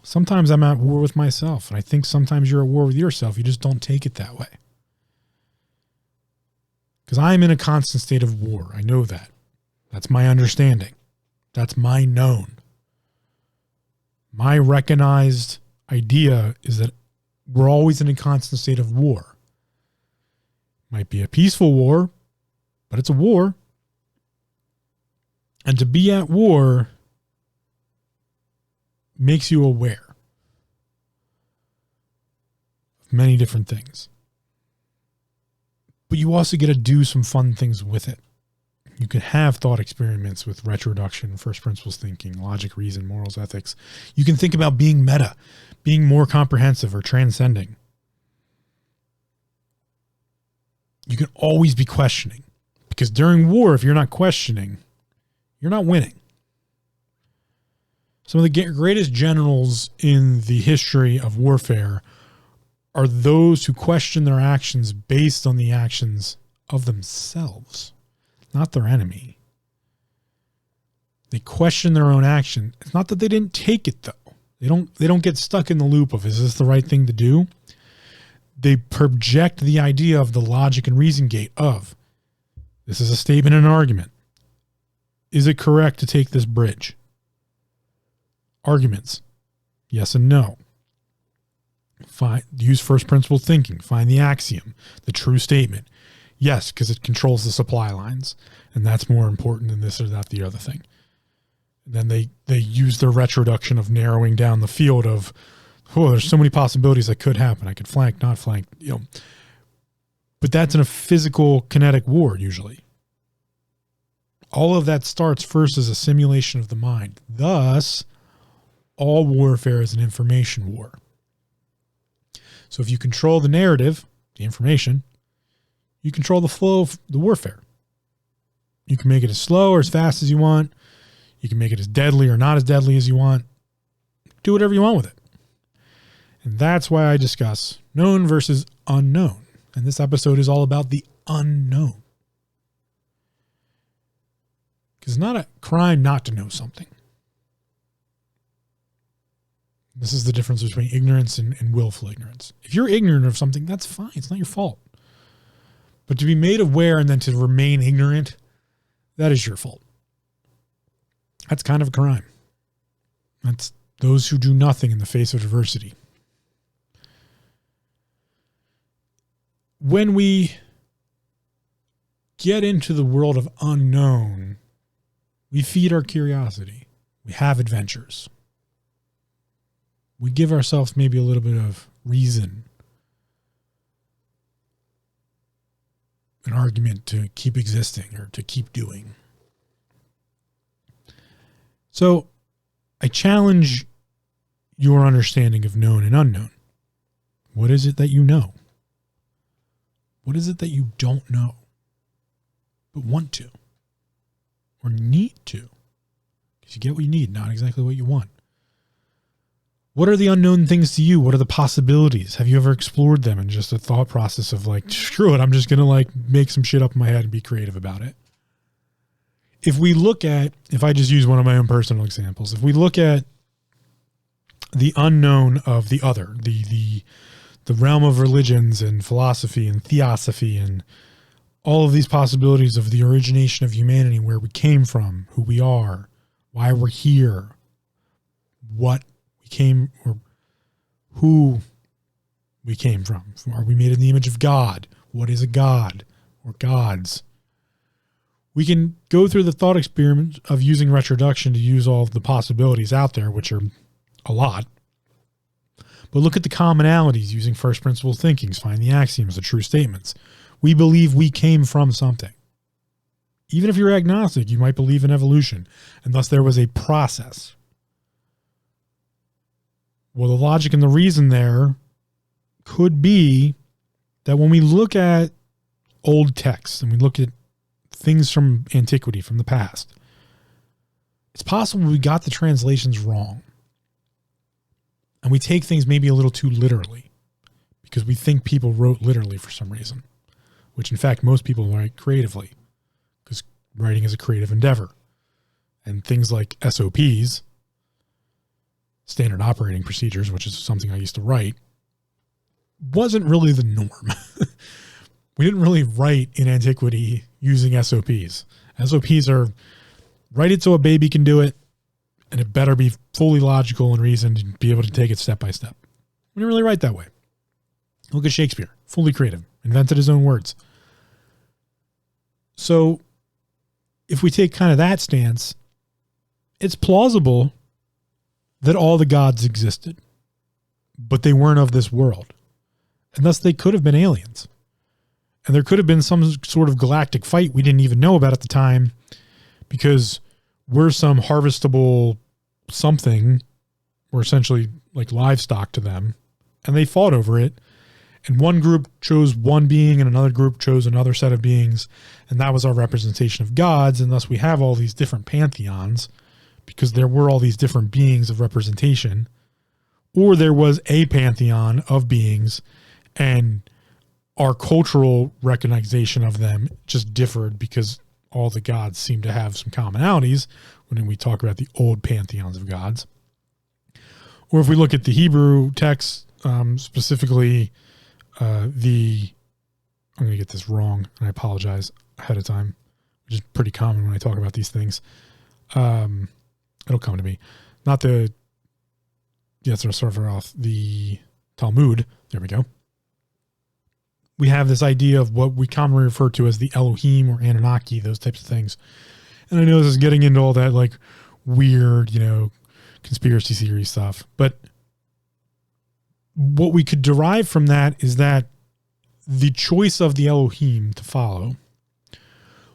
Sometimes I'm at war with myself, and I think sometimes you're at war with yourself. You just don't take it that way. Because I'm in a constant state of war. I know that. That's my understanding. That's my known. My recognized idea is that we're always in a constant state of war. Might be a peaceful war, but it's a war. And to be at war makes you aware of many different things. But you also get to do some fun things with it. You can have thought experiments with retroduction, first principles thinking, logic, reason, morals, ethics. You can think about being meta, being more comprehensive or transcending. You can always be questioning, because during war, if you're not questioning, you're not winning. Some of the greatest generals in the history of warfare are those who question their actions based on the actions of themselves, not their enemy. They question their own action. It's not that they didn't take it, though. They don't get stuck in the loop of, is this the right thing to do? They project the idea of the logic and reason gate of, this is a statement and an argument. Is it correct to take this bridge? Arguments. Yes and no. Use first principle thinking. Find the axiom, the true statement. Yes, because it controls the supply lines, and that's more important than this or that, the other thing. And then they use their retroduction of narrowing down the field of, oh, there's so many possibilities that could happen. I could flank, not flank, But that's in a physical kinetic war usually. All of that starts first as a simulation of the mind. Thus, all warfare is an information war. So if you control the narrative, the information, you control the flow of the warfare. You can make it as slow or as fast as you want. You can make it as deadly or not as deadly as you want. Do whatever you want with it. And that's why I discuss known versus unknown. And this episode is all about the unknown. Because it's not a crime not to know something. This is the difference between ignorance and willful ignorance. If you're ignorant of something, that's fine. It's not your fault. But to be made aware and then to remain ignorant, that is your fault. That's kind of a crime. That's those who do nothing in the face of adversity. When we get into the world of unknown, we feed our curiosity. We have adventures. We give ourselves maybe a little bit of reason, an argument to keep existing or to keep doing. So I challenge your understanding of known and unknown. What is it that you know? What is it that you don't know, but want to or need to? Because you get what you need, not exactly what you want. What are the unknown things to you? What are the possibilities? Have you ever explored them in just a thought process of like, screw it, I'm just going to make some shit up in my head and be creative about it? If I just use one of my own personal examples, if we look at the unknown of the other, the realm of religions and philosophy and theosophy and all of these possibilities of the origination of humanity, where we came from, who we are, why we're here, what we came, or who we came from. Are we made in the image of God? What is a God or gods? We can go through the thought experiment of using retroduction to use all of the possibilities out there, which are a lot. But look at the commonalities using first principle thinking, find the axioms, the true statements. We believe we came from something. Even if you're agnostic, you might believe in evolution, and thus there was a process. Well, the logic and the reason there could be that when we look at old texts and we look at things from antiquity, from the past, it's possible we got the translations wrong. And we take things maybe a little too literally because we think people wrote literally for some reason, which in fact most people write creatively because writing is a creative endeavor. And things like SOPs, standard operating procedures, which is something I used to write, wasn't really the norm. We didn't really write in antiquity using SOPs. SOPs are write it so a baby can do it, and it better be fully logical and reasoned and be able to take it step by step. We didn't really write that way. Look at Shakespeare, fully creative, invented his own words. So if we take kind of that stance, it's plausible that all the gods existed, but they weren't of this world. And thus they could have been aliens. And there could have been some sort of galactic fight we didn't even know about at the time, because we're some harvestable something. We're essentially like livestock to them. And they fought over it. And one group chose one being and another group chose another set of beings. And that was our representation of gods. And thus we have all these different pantheons, because there were all these different beings of representation. Or there was a pantheon of beings, and our cultural recognition of them just differed because all the gods seem to have some commonalities when we talk about the old pantheons of gods. Or if we look at the Hebrew text, specifically I'm going to get this wrong, and I apologize ahead of time, which is pretty common when I talk about these things. It'll come to me. Not the, yes, I'll start off the Talmud. There we go. We have this idea of what we commonly refer to as the Elohim or Anunnaki, those types of things. And I know this is getting into all that like weird, conspiracy theory stuff. But what we could derive from that is that the choice of the Elohim to follow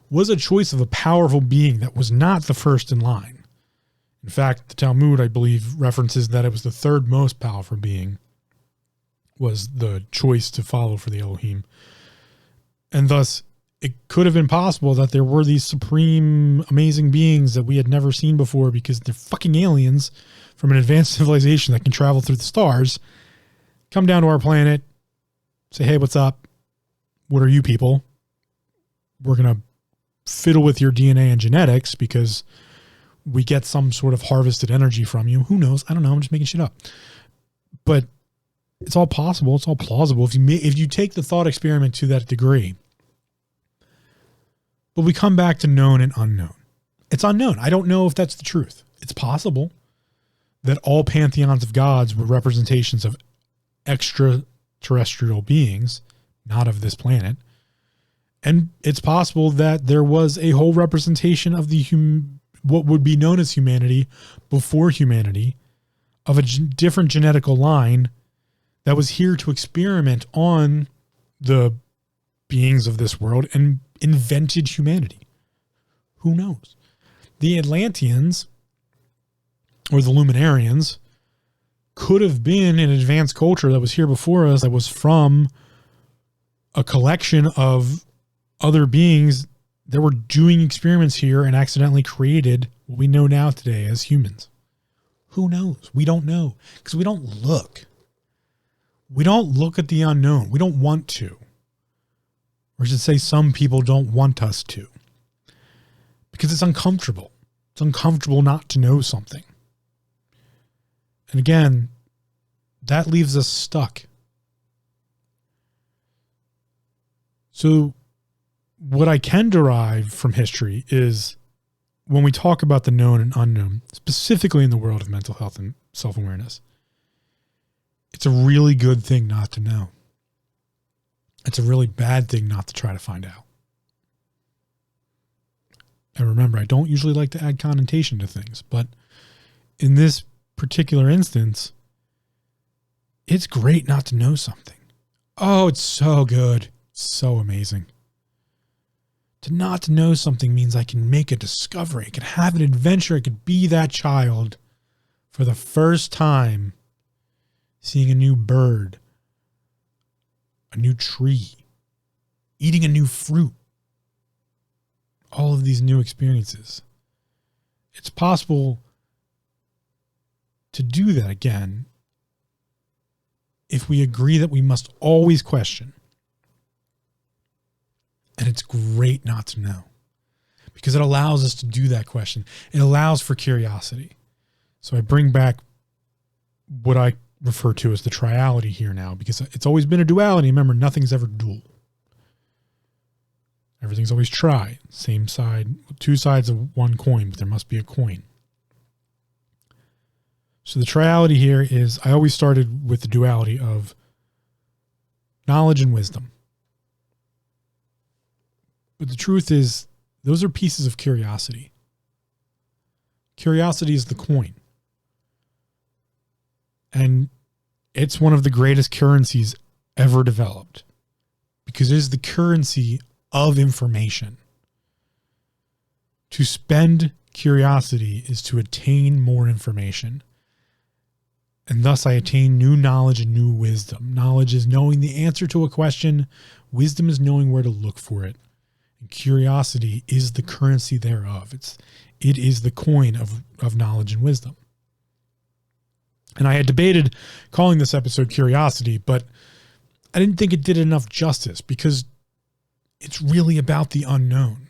was a choice of a powerful being that was not the first in line. In fact, the Talmud, I believe, references that it was the third most powerful being was the choice to follow for the Elohim. And thus, it could have been possible that there were these supreme, amazing beings that we had never seen before, because they're fucking aliens from an advanced civilization that can travel through the stars, come down to our planet, say, hey, what's up? What are you people? We're going to fiddle with your DNA and genetics because we get some sort of harvested energy from you. Who knows? I don't know. I'm just making shit up. But it's all possible. It's all plausible if you take the thought experiment to that degree. But we come back to known and unknown. It's unknown. I don't know if that's the truth. It's possible that all pantheons of gods were representations of extraterrestrial beings, not of this planet. And it's possible that there was a whole representation of what would be known as humanity before humanity, of a different genetical line that was here to experiment on the beings of this world and invented humanity. Who knows? The Atlanteans or the Luminarians could have been an advanced culture that was here before us, that was from a collection of other beings that were doing experiments here and accidentally created what we know now today as humans. Who knows? We don't know, because we don't look. We don't look at the unknown. We don't want to. Or I should say, some people don't want us to, because it's uncomfortable. It's uncomfortable not to know something. And again, that leaves us stuck. So what I can derive from history is, when we talk about the known and unknown, specifically in the world of mental health and self-awareness, it's a really good thing not to know. It's a really bad thing not to try to find out. And remember, I don't usually like to add connotation to things, but in this particular instance, it's great not to know something. Oh, it's so good. So amazing. To not know something means I can make a discovery. I can have an adventure. I could be that child for the first time, seeing a new bird, a new tree, eating a new fruit. All of these new experiences. It's possible to do that again if we agree that we must always question. And it's great not to know, because it allows us to do that question. It allows for curiosity. So I bring back what I refer to as the triality here now, because it's always been a duality. Remember, nothing's ever dual. Everything's always tri, same side, two sides of one coin, but there must be a coin. So the triality here is, I always started with the duality of knowledge and wisdom. But the truth is, those are pieces of curiosity. Curiosity is the coin. And it's one of the greatest currencies ever developed, because it is the currency of information. To spend curiosity is to attain more information. And thus I attain new knowledge and new wisdom. Knowledge is knowing the answer to a question. Wisdom is knowing where to look for it. And curiosity is the currency thereof. It is the coin of knowledge and wisdom. And I had debated calling this episode Curiosity, but I didn't think it did enough justice because it's really about the unknown.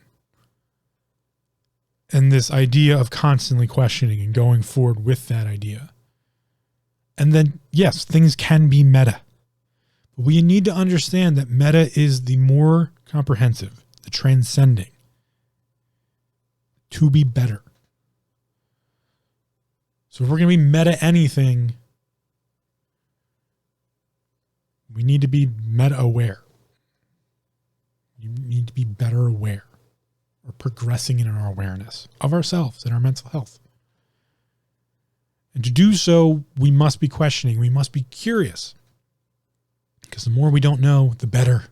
And this idea of constantly questioning and going forward with that idea. And then, yes, things can be meta. But we need to understand that meta is the more comprehensive, the transcending, to be better. So if we're going to be meta anything, we need to be meta aware. You need to be better aware or progressing in our awareness of ourselves and our mental health. And to do so, we must be questioning. We must be curious. Because the more we don't know, the better.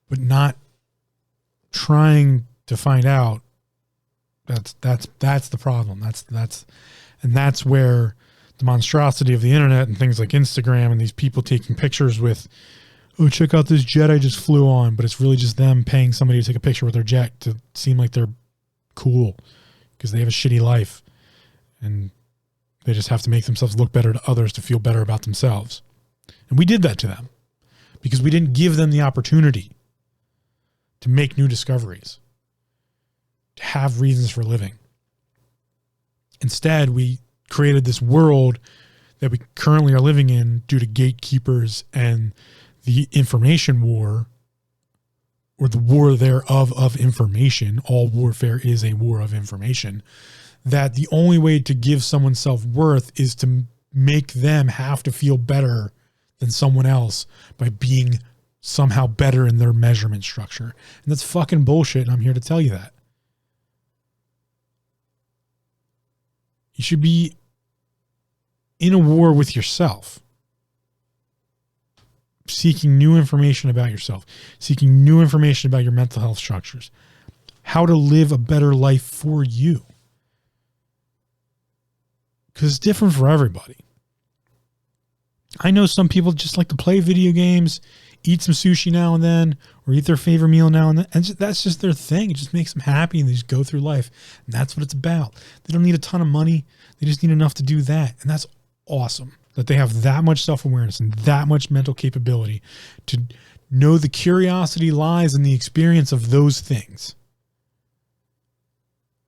But not trying to find out, that's the problem. That's where the monstrosity of the internet and things like Instagram and these people taking pictures with, oh, check out this jet I just flew on, but it's really just them paying somebody to take a picture with their jet to seem like they're cool because they have a shitty life and they just have to make themselves look better to others to feel better about themselves. And we did that to them because we didn't give them the opportunity to make new discoveries, to have reasons for living. Instead, we created this world that we currently are living in due to gatekeepers and the information war, or the war thereof of information. All warfare is a war of information. That the only way to give someone self-worth is to make them have to feel better than someone else by being somehow better in their measurement structure. And that's fucking bullshit, and I'm here to tell you that. You should be in a war with yourself, seeking new information about yourself, seeking new information about your mental health structures, how to live a better life for you. Because it's different for everybody. I know some people just like to play video games, eat some sushi now and then, or eat their favorite meal now and then. And that's just their thing. It just makes them happy and they just go through life. And that's what it's about. They don't need a ton of money. They just need enough to do that. And that's awesome that they have that much self-awareness and that much mental capability to know the curiosity lies in the experience of those things.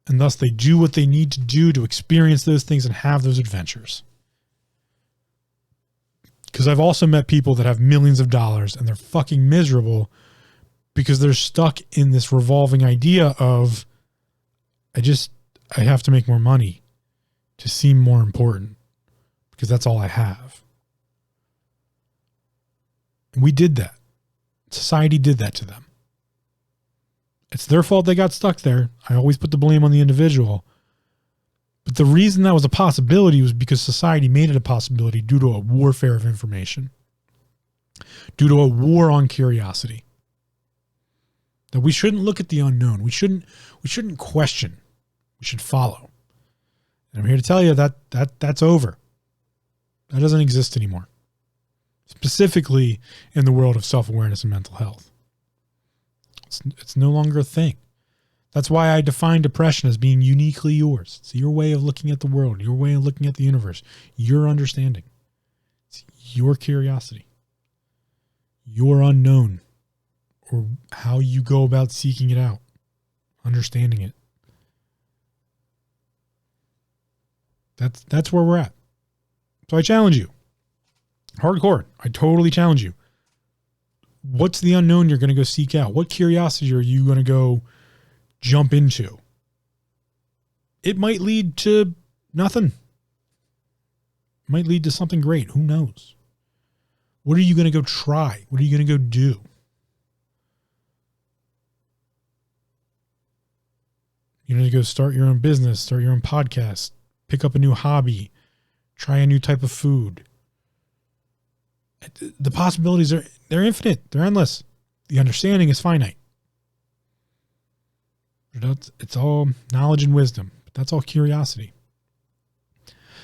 And thus they do what they need to do to experience those things and have those adventures. Because I've also met people that have millions of dollars and they're fucking miserable because they're stuck in this revolving idea of, I have to make more money to seem more important because that's all I have. And we did that. Society did that to them. It's their fault they got stuck there. I always put the blame on the individual. But the reason that was a possibility was because society made it a possibility due to a warfare of information, due to a war on curiosity. That we shouldn't look at the unknown. We shouldn't question. We should follow. And I'm here to tell you that's over. That doesn't exist anymore. Specifically in the world of self-awareness and mental health. It's no longer a thing. That's why I define depression as being uniquely yours. It's your way of looking at the world, your way of looking at the universe, your understanding. It's your curiosity, your unknown, or how you go about seeking it out, understanding it. That's where we're at. So I challenge you. Hardcore. I totally challenge you. What's the unknown you're going to go seek out? What curiosity are you going to go jump into? It might lead to nothing. It might lead to something great. Who knows? What are you going to go try? What are you going to go do? You're going to go start your own business, start your own podcast, pick up a new hobby, try a new type of food. The possibilities they're infinite. They're endless. The understanding is finite. It's all knowledge and wisdom, but that's all curiosity.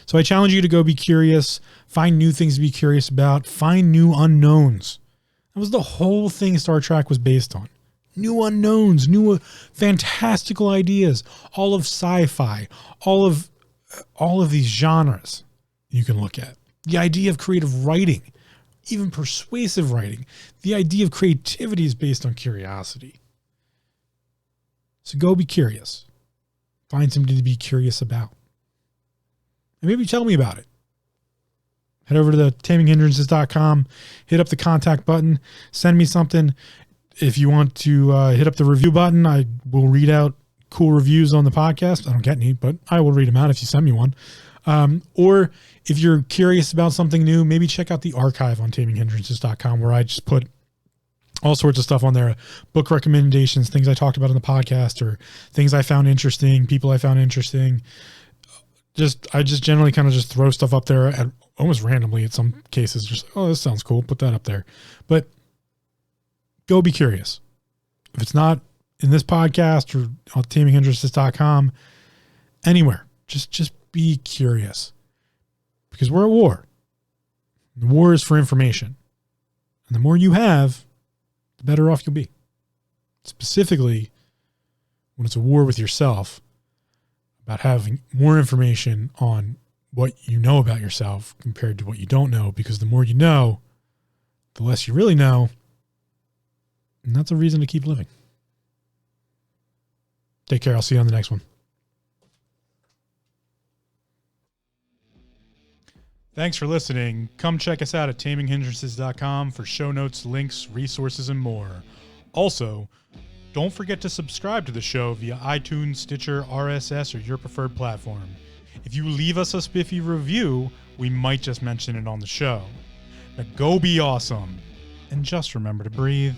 So I challenge you to go be curious, find new things to be curious about, find new unknowns. That was the whole thing Star Trek was based on. New unknowns, new fantastical ideas, all of sci-fi, all of these genres you can look at. The idea of creative writing, even persuasive writing, the idea of creativity is based on curiosity. So go be curious. Find something to be curious about. And maybe tell me about it. Head over to the taminghindrances.com, hit up the contact button, send me something. If you want to hit up the review button, I will read out cool reviews on the podcast. I don't get any, but I will read them out if you send me one. Or if you're curious about something new, maybe check out the archive on taminghindrances.com, where I just put all sorts of stuff on there, book recommendations, things I talked about on the podcast, or things I found interesting, people I found interesting. I just generally kind of just throw stuff up there at almost randomly in some cases. Just, oh, this sounds cool. Put that up there. But go be curious. If it's not in this podcast or on taminghindrances.com, anywhere, just be curious, because we're at war. The war is for information. And the more you have, the better off you'll be. Specifically, when it's a war with yourself, about having more information on what you know about yourself compared to what you don't know, because the more you know, the less you really know. And that's a reason to keep living. Take care. I'll see you on the next one. Thanks for listening. Come check us out at taminghindrances.com for show notes, links, resources, and more. Also, don't forget to subscribe to the show via iTunes, Stitcher, RSS, or your preferred platform. If you leave us a spiffy review, we might just mention it on the show. Now go be awesome, and just remember to breathe.